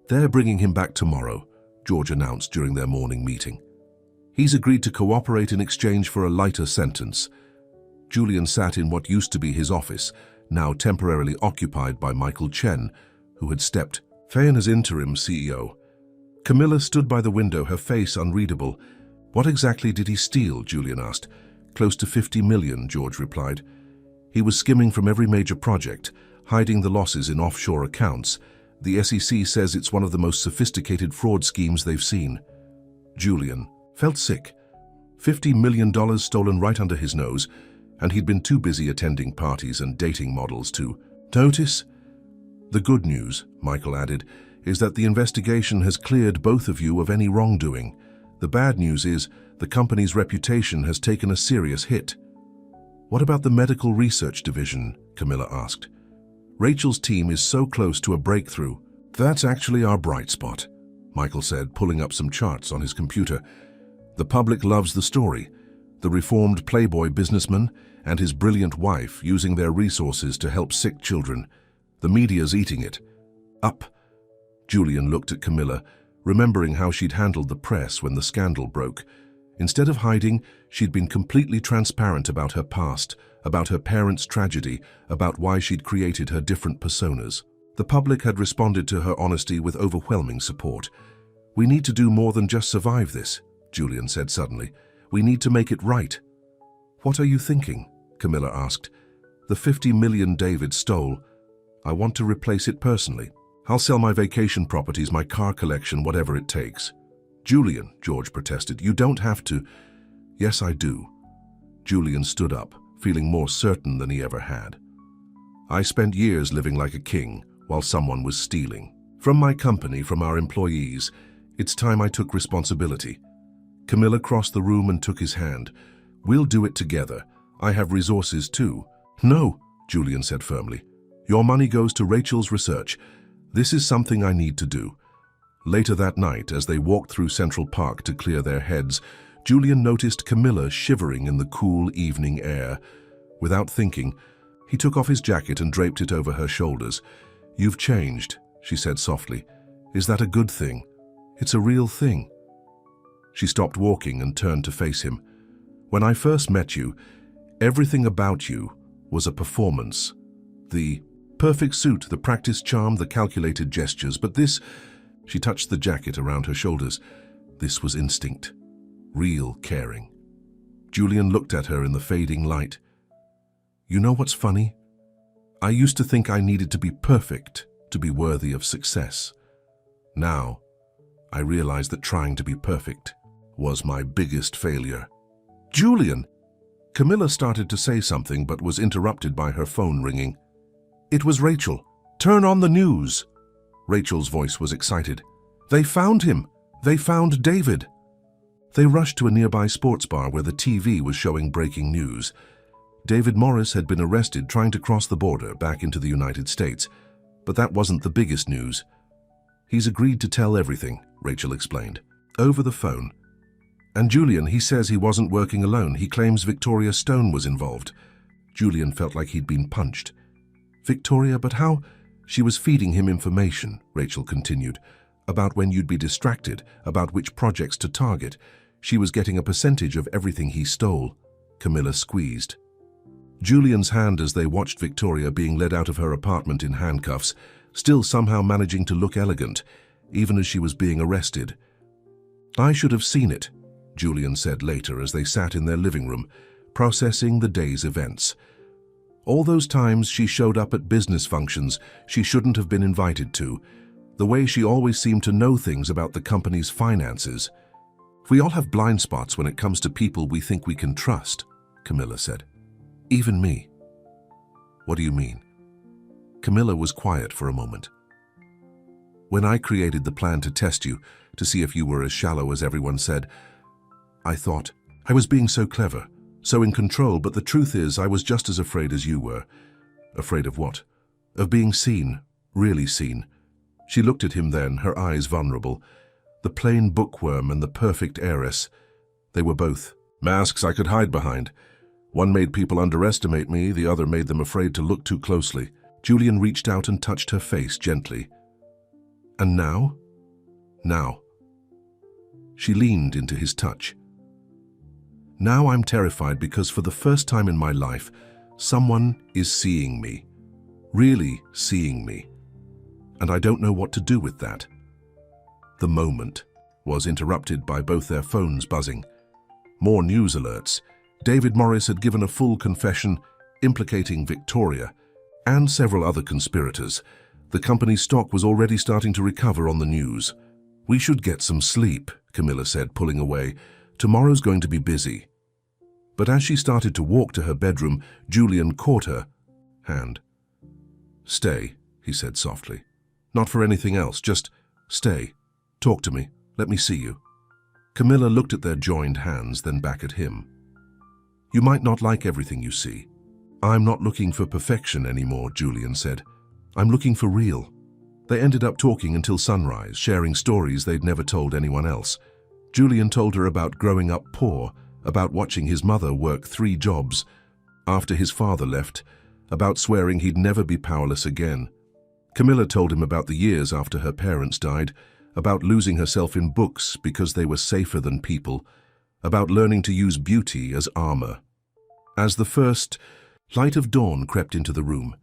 "They're bringing him back tomorrow," George announced during their morning meeting. "He's agreed to cooperate in exchange for a lighter sentence." Julian sat in what used to be his office, now temporarily occupied by Michael Chen, who had stepped in as interim CEO. Camilla stood by the window, her face unreadable. "What exactly did he steal?" Julian asked. "Close to 50 million, George replied. "He was skimming from every major project, hiding the losses in offshore accounts. The SEC says it's one of the most sophisticated fraud schemes they've seen." Julian felt sick. $50 million stolen right under his nose, and he'd been too busy attending parties and dating models to notice. "The good news," Michael added, "is that the investigation has cleared both of you of any wrongdoing. The bad news is the company's reputation has taken a serious hit." "What about the medical research division?" Camilla asked. "Rachel's team is so close to a breakthrough." "That's actually our bright spot," Michael said, pulling up some charts on his computer. "The public loves the story. The reformed playboy businessman and his brilliant wife using their resources to help sick children. The media's eating it up." Julian looked at Camilla, remembering how she'd handled the press when the scandal broke. Instead of hiding, she'd been completely transparent about her past, about her parents' tragedy, about why she'd created her different personas. The public had responded to her honesty with overwhelming support. "We need to do more than just survive this," Julian said suddenly. "We need to make it right." "What are you thinking?" Camilla asked. "The 50 million David stole. I want to replace it personally. I'll sell my vacation properties, my car collection, whatever it takes." "Julian," George protested, "you don't have to." "Yes, I do." Julian stood up, feeling more certain than he ever had. "I spent years living like a king while someone was stealing. From my company, from our employees. It's time I took responsibility." Camilla crossed the room and took his hand. "We'll do it together. I have resources too." "No," Julian said firmly. "Your money goes to Rachel's research. This is something I need to do." Later that night, as they walked through Central Park to clear their heads, Julian noticed Camilla shivering in the cool evening air. Without thinking, he took off his jacket and draped it over her shoulders. "You've changed," she said softly. "Is that a good thing? It's a real thing." She stopped walking and turned to face him. "When I first met you, everything about you was a performance. The perfect suit, the practiced charm, the calculated gestures. But this," she touched the jacket around her shoulders, "this was instinct, real caring." Julian looked at her in the fading light. "You know what's funny? I used to think I needed to be perfect to be worthy of success. Now, I realize that trying to be perfect was my biggest failure." "Julian!" Camilla started to say something but was interrupted by her phone ringing. It was Rachel. "Turn on the news." Rachel's voice was excited. "They found him. They found David." They rushed to a nearby sports bar where the TV was showing breaking news. David Morris had been arrested trying to cross the border back into the United States. But that wasn't the biggest news. "He's agreed to tell everything," Rachel explained, over the phone. "And Julian, he says he wasn't working alone. He claims Victoria Stone was involved." Julian felt like he'd been punched. "Victoria, but how?" "She was feeding him information," Rachel continued, "about when you'd be distracted, about which projects to target. She was getting a percentage of everything he stole." Camilla squeezed Julian's hand as they watched Victoria being led out of her apartment in handcuffs, still somehow managing to look elegant, even as she was being arrested. "I should have seen it," Julian said later as they sat in their living room, processing the day's events. All those times she showed up at business functions she shouldn't have been invited to, the way she always seemed to know things about the company's finances. We all have blind spots when it comes to people we think we can trust, Camilla said. Even me. What do you mean? Camilla was quiet for a moment. When I created the plan to test you, to see if you were as shallow as everyone said, I thought I was being so clever, so in control, but the truth is I was just as afraid as you were. Afraid of what? Of being seen, really seen. She looked at him then, her eyes vulnerable. The plain bookworm and the perfect heiress. They were both masks I could hide behind. One made people underestimate me, the other made them afraid to look too closely. Julian reached out and touched her face gently. And now? Now. She leaned into his touch. Now I'm terrified because for the first time in my life, someone is seeing me. Really seeing me. And I don't know what to do with that. The moment was interrupted by both their phones buzzing. More news alerts. David Morris had given a full confession implicating Victoria and several other conspirators. The company's stock was already starting to recover on the news. We should get some sleep, Camilla said, pulling away. Tomorrow's going to be busy. But as she started to walk to her bedroom, Julian caught her hand. Stay, he said softly. Not for anything else, just stay. Talk to me. Let me see you. Camilla looked at their joined hands, then back at him. You might not like everything you see. I'm not looking for perfection anymore, Julian said. I'm looking for real. They ended up talking until sunrise, sharing stories they'd never told anyone else. Julian told her about growing up poor, about watching his mother work 3 jobs after his father left, about swearing he'd never be powerless again. Camilla told him about the years after her parents died, about losing herself in books because they were safer than people, about learning to use beauty as armor. As the first light of dawn crept into the room,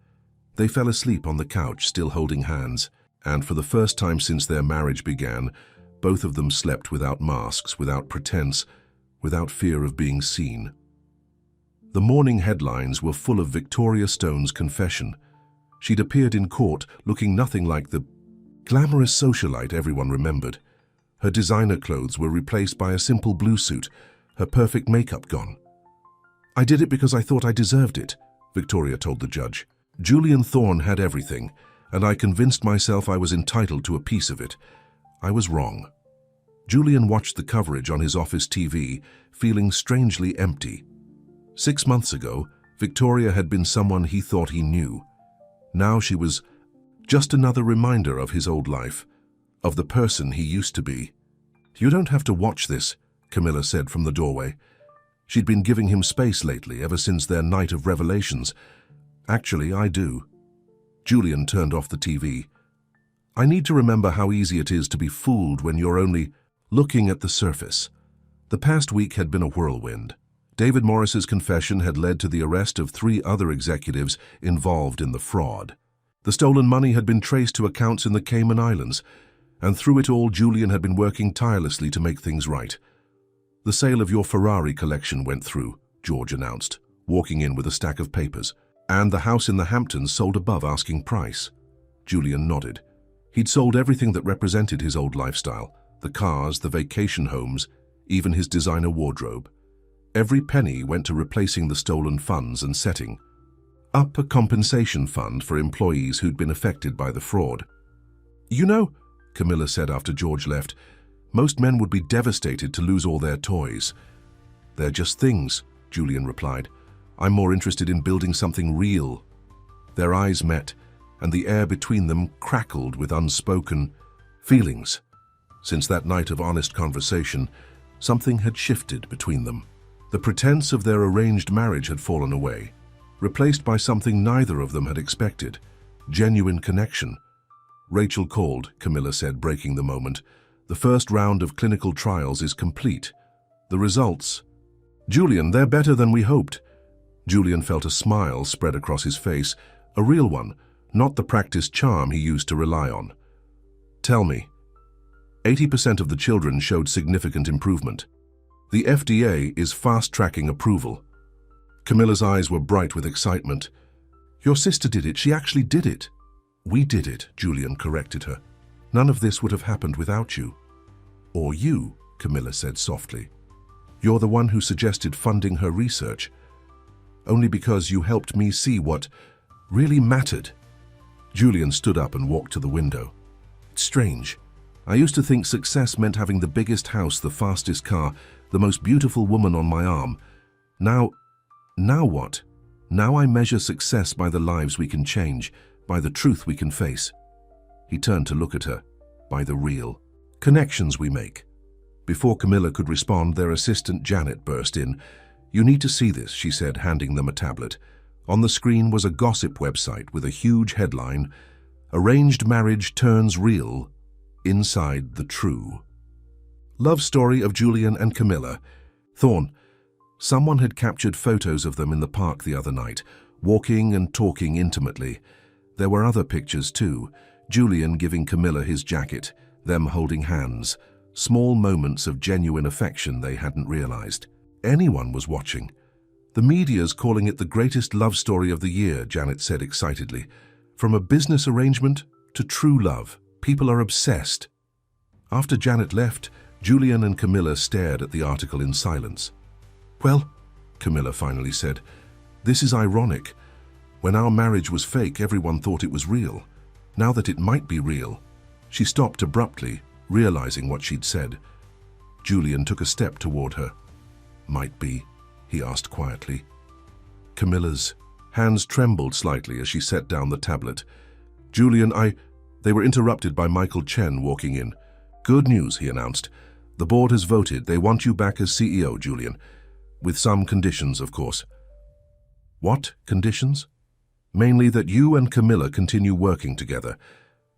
they fell asleep on the couch, still holding hands, and for the first time since their marriage began, both of them slept without masks, without pretense, without fear of being seen. The morning headlines were full of Victoria Stone's confession. She'd appeared in court looking nothing like the glamorous socialite everyone remembered. Her designer clothes were replaced by a simple blue suit, her perfect makeup gone. I did it because I thought I deserved it, Victoria told the judge. Julian Thorne had everything, and I convinced myself I was entitled to a piece of it. I was wrong. Julian watched the coverage on his office TV, feeling strangely empty. 6 months ago, Victoria had been someone he thought he knew. Now she was just another reminder of his old life, of the person he used to be. You don't have to watch this, Camilla said from the doorway. She'd been giving him space lately, ever since their night of revelations. Actually, I do. Julian turned off the TV. I need to remember how easy it is to be fooled when you're only looking at the surface. The past week had been a whirlwind. David Morris's confession had led to the arrest of 3 other executives involved in the fraud. The stolen money had been traced to accounts in the Cayman Islands, and through it all Julian had been working tirelessly to make things right. The sale of your Ferrari collection went through, George announced, walking in with a stack of papers, and the house in the Hamptons sold above asking price. Julian nodded. He'd sold everything that represented his old lifestyle, the cars, the vacation homes, even his designer wardrobe. Every penny went to replacing the stolen funds and setting up a compensation fund for employees who'd been affected by the fraud. You know, Camilla said after George left, most men would be devastated to lose all their toys. They're just things, Julian replied. I'm more interested in building something real. Their eyes met, and the air between them crackled with unspoken feelings. Since that night of honest conversation, something had shifted between them. The pretense of their arranged marriage had fallen away, replaced by something neither of them had expected, genuine connection. Rachel called, Camilla said, breaking the moment. The first round of clinical trials is complete. The results. Julian, they're better than we hoped. Julian felt a smile spread across his face, a real one, not the practiced charm he used to rely on. Tell me. 80% of the children showed significant improvement. The FDA is fast-tracking approval. Camilla's eyes were bright with excitement. Your sister did it. She actually did it. We did it, Julian corrected her. None of this would have happened without you. Or you, Camilla said softly. You're the one who suggested funding her research. Only because you helped me see what really mattered. Julian stood up and walked to the window. It's strange. I used to think success meant having the biggest house, the fastest car, the most beautiful woman on my arm. Now what? Now I measure success by the lives we can change, by the truth we can face. He turned to look at her, by the real connections we make. Before Camilla could respond, their assistant Janet burst in. You need to see this, she said, handing them a tablet. On the screen was a gossip website with a huge headline, Arranged Marriage Turns Real, Inside the True. Love story of Julian and Camilla. Thorne. Someone had captured photos of them in the park the other night, walking and talking intimately. There were other pictures too, Julian giving Camilla his jacket, them holding hands, small moments of genuine affection they hadn't realized. Anyone was watching. The media's calling it the greatest love story of the year, Janet said excitedly. From a business arrangement to true love, people are obsessed. After Janet left, Julian and Camilla stared at the article in silence. Well, Camilla finally said, this is ironic. When our marriage was fake, everyone thought it was real. Now that it might be real. She stopped abruptly, realizing what she'd said. Julian took a step toward her. Might be, he asked quietly. Camilla's hands trembled slightly as she set down the tablet. Julian, They were interrupted by Michael Chen walking in. Good news, he announced. The board has voted. They want you back as CEO, Julian. With some conditions, of course. What conditions? Mainly that you and Camilla continue working together.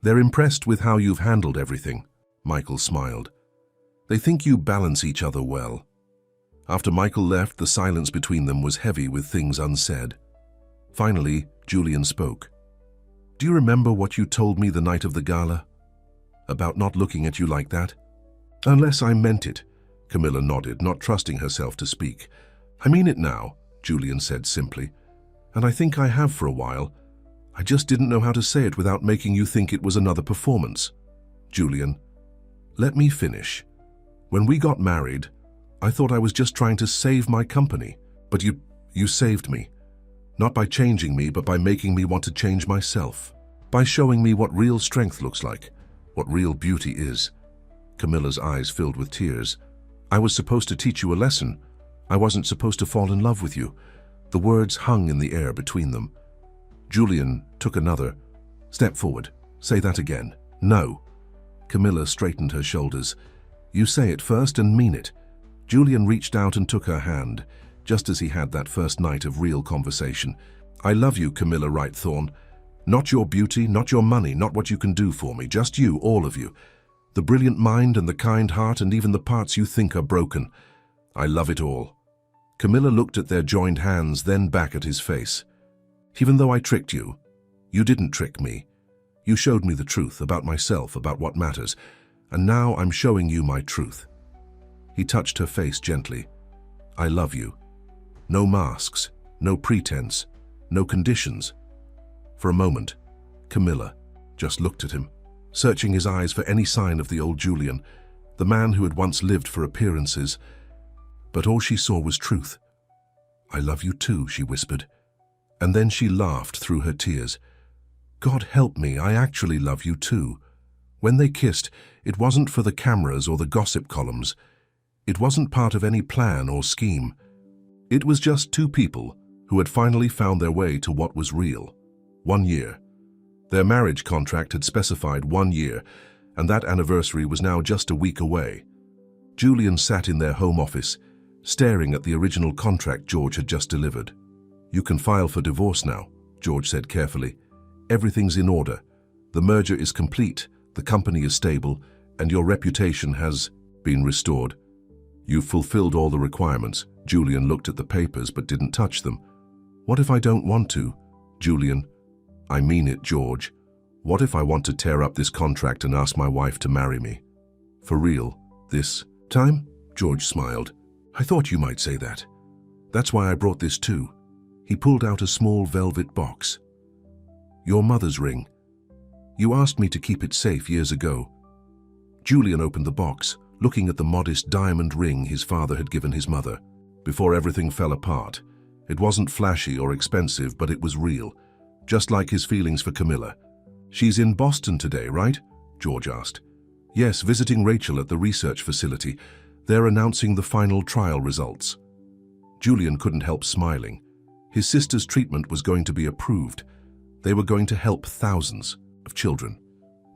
They're impressed with how you've handled everything. Michael smiled. They think you balance each other well. After Michael left, the silence between them was heavy with things unsaid. Finally, Julian spoke. Do you remember what you told me the night of the gala? About not looking at you like that? Unless I meant it, Camilla nodded, not trusting herself to speak. I mean it now, Julian said simply. And I think I have for a while. I just didn't know how to say it without making you think it was another performance. Julian, let me finish. When we got married, I thought I was just trying to save my company. But you saved me. Not by changing me, but by making me want to change myself. By showing me what real strength looks like, what real beauty is. Camilla's eyes filled with tears. I was supposed to teach you a lesson. I wasn't supposed to fall in love with you. The words hung in the air between them. Julian took another. Step forward. Say that again. No. Camilla straightened her shoulders. You say it first and mean it. Julian reached out and took her hand, just as he had that first night of real conversation. I love you, Camilla Wright Thorne. Not your beauty, not your money, not what you can do for me, just you, all of you. The brilliant mind and the kind heart and even the parts you think are broken. I love it all. Camilla looked at their joined hands, then back at his face. Even though I tricked you, you didn't trick me. You showed me the truth about myself, about what matters, and now I'm showing you my truth. He touched her face gently. I love you. No masks, no pretense, no conditions. For a moment, Camilla just looked at him, searching his eyes for any sign of the old Julian, the man who had once lived for appearances. But all she saw was truth. I love you too, she whispered. And then she laughed through her tears. God help me, I actually love you too. When they kissed, it wasn't for the cameras or the gossip columns. It wasn't part of any plan or scheme. It was just two people who had finally found their way to what was real. 1 year. Their marriage contract had specified 1 year, and that anniversary was now just a week away. Julian sat in their home office, staring at the original contract George had just delivered. You can file for divorce now, George said carefully. Everything's in order. The merger is complete, the company is stable, and your reputation has been restored. You've fulfilled all the requirements. Julian looked at the papers but didn't touch them. What if I don't want to? Julian, I mean it, George. What if I want to tear up this contract and ask my wife to marry me? For real, this time? George smiled. I thought you might say that. That's why I brought this too. He pulled out a small velvet box. Your mother's ring. You asked me to keep it safe years ago. Julian opened the box, looking at the modest diamond ring his father had given his mother. Before everything fell apart, it wasn't flashy or expensive, but it was real, just like his feelings for Camilla. She's in Boston today, right? George asked. Yes, visiting Rachel at the research facility. They're announcing the final trial results. Julian couldn't help smiling. His sister's treatment was going to be approved. They were going to help thousands of children.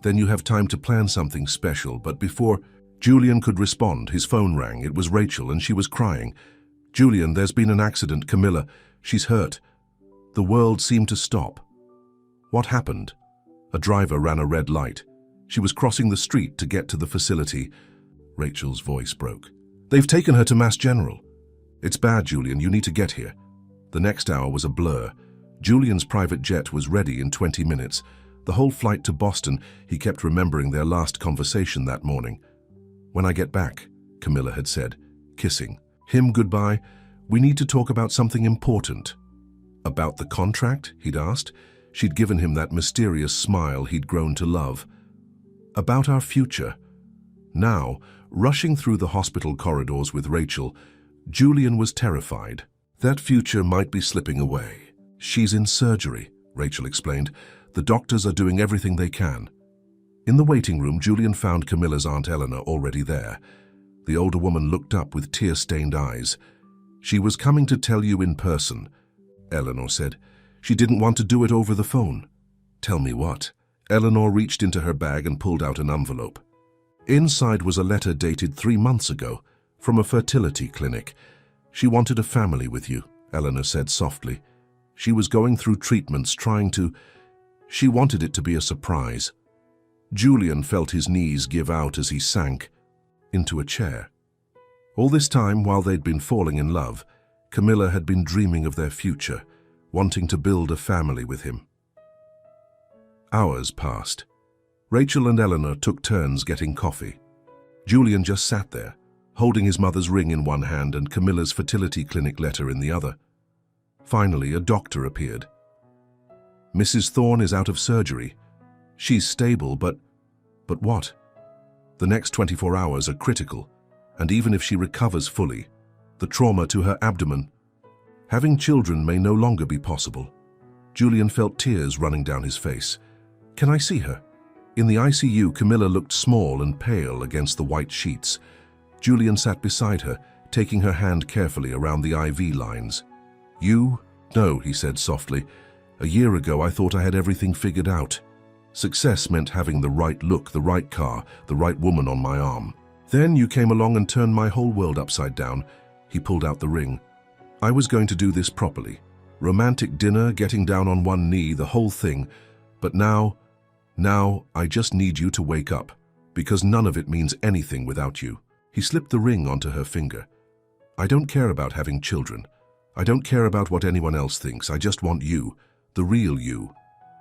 Then you have time to plan something special, but before Julian could respond, his phone rang. It was Rachel, and she was crying. Julian, there's been an accident. Camilla, she's hurt. The world seemed to stop. What happened? A driver ran a red light. She was crossing the street to get to the facility. Rachel's voice broke. They've taken her to Mass General. It's bad, Julian. You need to get here. The next hour was a blur. Julian's private jet was ready in 20 minutes. The whole flight to Boston, he kept remembering their last conversation that morning. When I get back, Camilla had said, kissing him goodbye, we need to talk about something important. About the contract, he'd asked. She'd given him that mysterious smile he'd grown to love. About our future. Now, rushing through the hospital corridors with Rachel, Julian was terrified. That future might be slipping away. She's in surgery, Rachel explained. The doctors are doing everything they can. In the waiting room, Julian found Camilla's Aunt Eleanor already there. The older woman looked up with tear-stained eyes. She was coming to tell you in person, Eleanor said. She didn't want to do it over the phone. Tell me what? Eleanor reached into her bag and pulled out an envelope. Inside was a letter dated 3 months ago, from a fertility clinic. She wanted a family with you, Eleanor said softly. She was going through treatments, She wanted it to be a surprise. Julian felt his knees give out as he sank into a chair. All this time, while they'd been falling in love, Camilla had been dreaming of their future, wanting to build a family with him. Hours passed. Rachel and Eleanor took turns getting coffee. Julian just sat there, holding his mother's ring in one hand and Camilla's fertility clinic letter in the other. Finally, a doctor appeared. Mrs. Thorne is out of surgery. She's stable, but what? The next 24 hours are critical, and even if she recovers fully, the trauma to her abdomen, having children may no longer be possible. Julian felt tears running down his face. Can I see her? In the ICU, Camilla looked small and pale against the white sheets. Julian sat beside her, taking her hand carefully around the IV lines. You? No, he said softly. A year ago, I thought I had everything figured out. Success meant having the right look, the right car, the right woman on my arm. Then you came along and turned my whole world upside down. He pulled out the ring. I was going to do this properly. Romantic dinner, getting down on one knee, the whole thing. But now I just need you to wake up, because none of it means anything without you. He slipped the ring onto her finger. I don't care about having children. I don't care about what anyone else thinks. I just want you, the real you.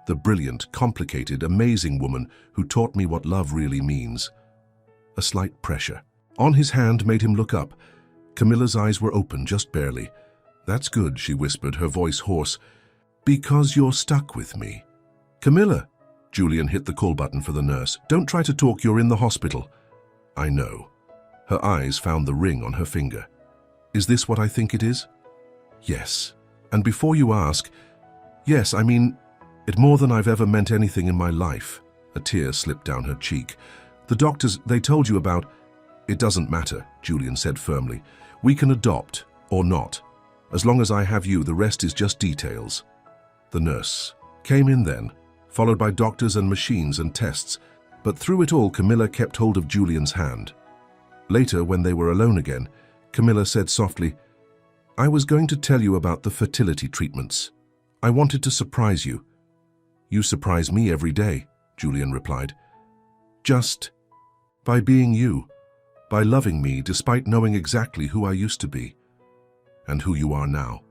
The brilliant, complicated, amazing woman who taught me what love really means. A slight pressure on his hand made him look up. Camilla's eyes were open, just barely. That's good, she whispered, her voice hoarse. Because you're stuck with me. Camilla! Julian hit the call button for the nurse. Don't try to talk, you're in the hospital. I know. Her eyes found the ring on her finger. Is this what I think it is? Yes. And before you ask, yes, I mean, it more than I've ever meant anything in my life. A tear slipped down her cheek. The doctors, they told you about... It doesn't matter, Julian said firmly. We can adopt, or not. As long as I have you, the rest is just details. The nurse came in then, followed by doctors and machines and tests, but through it all, Camilla kept hold of Julian's hand. Later, when they were alone again, Camilla said softly, I was going to tell you about the fertility treatments. I wanted to surprise you. You surprise me every day, Julian replied. Just by being you, by loving me despite knowing exactly who I used to be, and who you are now.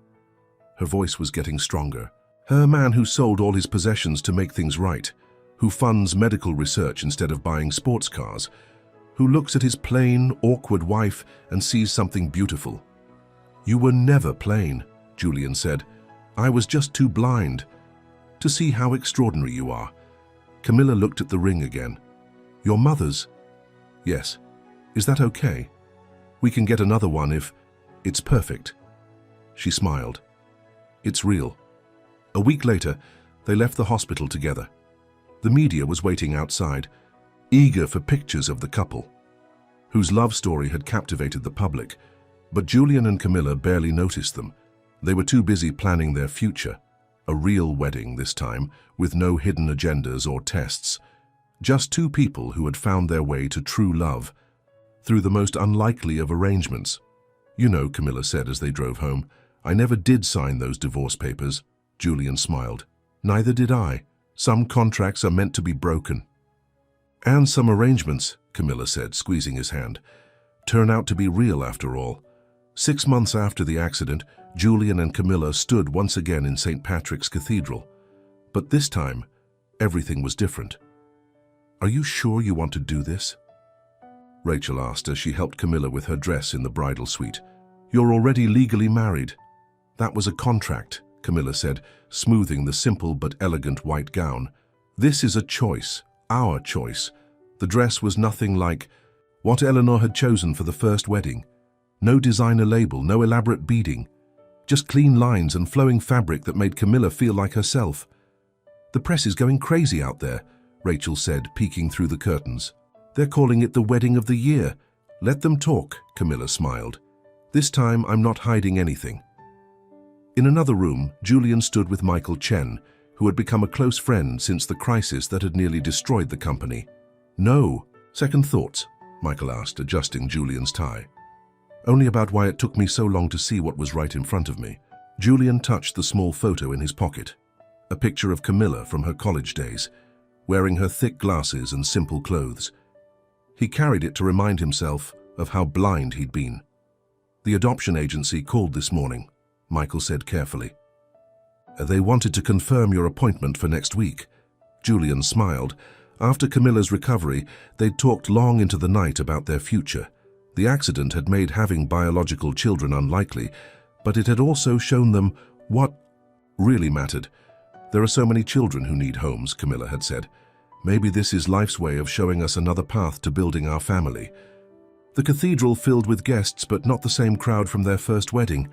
Her voice was getting stronger. Her man who sold all his possessions to make things right, who funds medical research instead of buying sports cars, who looks at his plain, awkward wife and sees something beautiful. You were never plain, Julian said. I was just too blind. to see how extraordinary you are." Camilla looked at the ring again. "Your mother's?" "Yes. Is that okay? We can get another one if it's perfect." She smiled. "It's real." A week later, they left the hospital together. The media was waiting outside, eager for pictures of the couple, whose love story had captivated the public. But Julian and Camilla barely noticed them. They were too busy planning their future, a real wedding this time, with no hidden agendas or tests. Just two people who had found their way to true love through the most unlikely of arrangements. "You know," Camilla said as they drove home, "I never did sign those divorce papers." Julian smiled. "Neither did I. Some contracts are meant to be broken." "And some arrangements," Camilla said, squeezing his hand, "turn out to be real after all." 6 months after the accident, Julian and Camilla stood once again in St. Patrick's Cathedral. But this time, everything was different. "Are you sure you want to do this?" Rachel asked as she helped Camilla with her dress in the bridal suite. "You're already legally married." "That was a contract," Camilla said, smoothing the simple but elegant white gown. "This is a choice, our choice." The dress was nothing like what Eleanor had chosen for the first wedding. No designer label, no elaborate beading. Just clean lines and flowing fabric that made Camilla feel like herself. "The press is going crazy out there," Rachel said, peeking through the curtains. "They're calling it the wedding of the year." "Let them talk," Camilla smiled. "This time I'm not hiding anything." In another room, Julian stood with Michael Chen, who had become a close friend since the crisis that had nearly destroyed the company. "No. Second thoughts?" Michael asked, adjusting Julian's tie. "Only about why it took me so long to see what was right in front of me." Julian touched the small photo in his pocket, a picture of Camilla from her college days, wearing her thick glasses and simple clothes. He carried it to remind himself of how blind he'd been. "The adoption agency called this morning," Michael said carefully. "They wanted to confirm your appointment for next week." Julian smiled. After Camilla's recovery, they'd talked long into the night about their future. The accident had made having biological children unlikely, but it had also shown them what really mattered. "There are so many children who need homes," Camilla had said. "Maybe this is life's way of showing us another path to building our family." The cathedral filled with guests, but not the same crowd from their first wedding.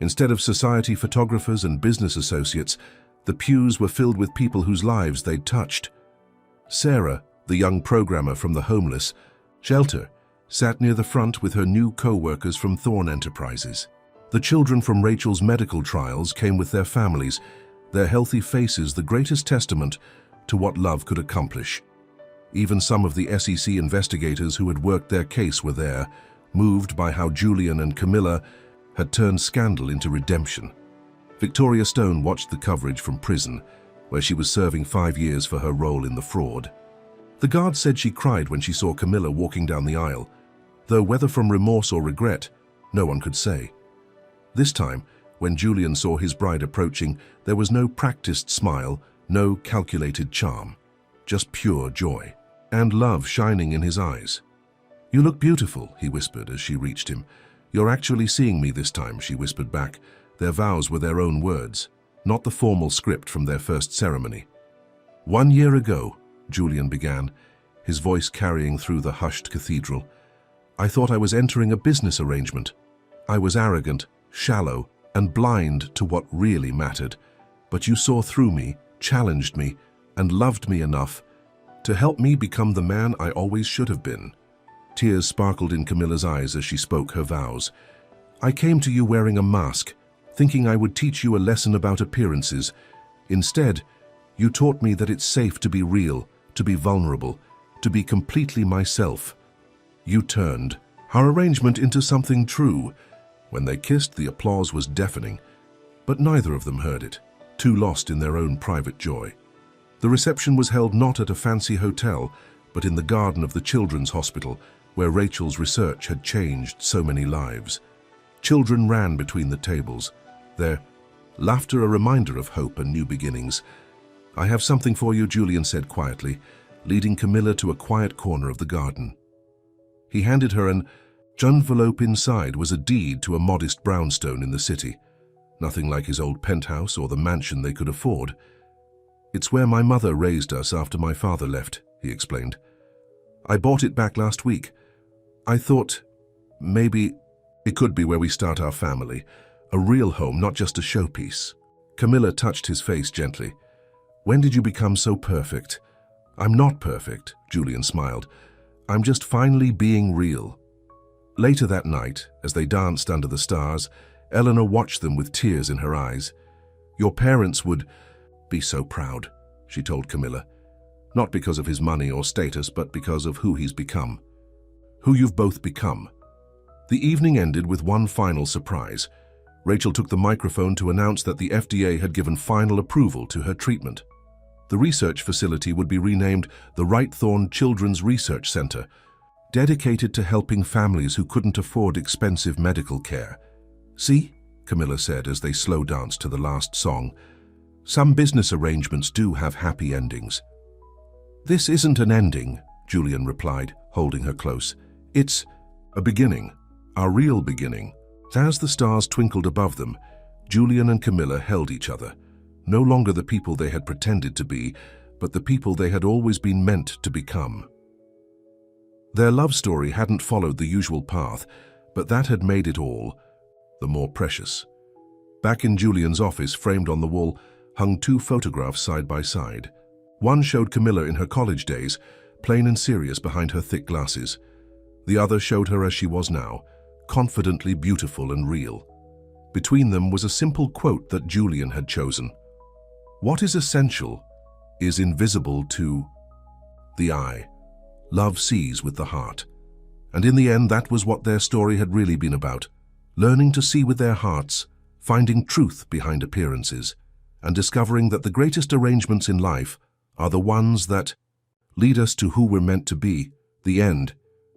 Instead of society photographers and business associates, the pews were filled with people whose lives they'd touched. Sarah, the young programmer from the homeless shelter, sat near the front with her new co-workers from Thorn Enterprises. The children from Rachel's medical trials came with their families, their healthy faces the greatest testament to what love could accomplish. Even some of the SEC investigators who had worked their case were there, moved by how Julian and Camilla had turned scandal into redemption. Victoria Stone watched the coverage from prison, where she was serving 5 years for her role in the fraud. The guard said she cried when she saw Camilla walking down the aisle, though whether from remorse or regret, no one could say. This time, when Julian saw his bride approaching, there was no practiced smile, no calculated charm, just pure joy, and love shining in his eyes. "You look beautiful," he whispered as she reached him. "You're actually seeing me this time," she whispered back. Their vows were their own words, not the formal script from their first ceremony. "1 year ago," Julian began, his voice carrying through the hushed cathedral, "I thought I was entering a business arrangement. I was arrogant, shallow, and blind to what really mattered. But you saw through me, challenged me, and loved me enough to help me become the man I always should have been." Tears sparkled in Camilla's eyes as she spoke her vows. "I came to you wearing a mask, thinking I would teach you a lesson about appearances. Instead, you taught me that it's safe to be real, to be vulnerable, to be completely myself. You turned our arrangement into something true." When they kissed, the applause was deafening, but neither of them heard it, too lost in their own private joy. The reception was held not at a fancy hotel, but in the garden of the Children's Hospital, where Rachel's research had changed so many lives. Children ran between the tables, their laughter a reminder of hope and new beginnings. "I have something for you," Julian said quietly, leading Camilla to a quiet corner of the garden. He handed her an envelope. Inside was a deed to a modest brownstone in the city, nothing like his old penthouse or the mansion they could afford. It's where my mother raised us after my father left, he explained. I bought it back last week. I thought maybe it could be where we start our family. A real home, not just a showpiece. Camilla touched his face gently. When did you become so perfect? I'm not perfect, Julian smiled. I'm just finally being real. Later that night, as they danced under the stars, Eleanor watched them with tears in her eyes. Your parents would be so proud, she told Camilla. Not because of his money or status, but because of who he's become. Who you've both become. The evening ended with one final surprise. Rachel took the microphone to announce that the FDA had given final approval to her treatment. The research facility would be renamed the Wright-Thorne Children's Research Center, dedicated to helping families who couldn't afford expensive medical care. See, Camilla said as they slow danced to the last song, some business arrangements do have happy endings. This isn't an ending, Julian replied, holding her close. It's a beginning, our real beginning. As the stars twinkled above them, Julian and Camilla held each other, no longer the people they had pretended to be, but the people they had always been meant to become. Their love story hadn't followed the usual path, but that had made it all the more precious. Back in Julian's office, framed on the wall, hung two photographs side by side. One showed Camilla in her college days, plain and serious behind her thick glasses. The other showed her as she was now, confidently beautiful and real. Between them was a simple quote that Julian had chosen. What is essential is invisible to the eye. Love sees with the heart. And in the end, that was what their story had really been about. Learning to see with their hearts, finding truth behind appearances, and discovering that the greatest arrangements in life are the ones that lead us to who we're meant to be. The end.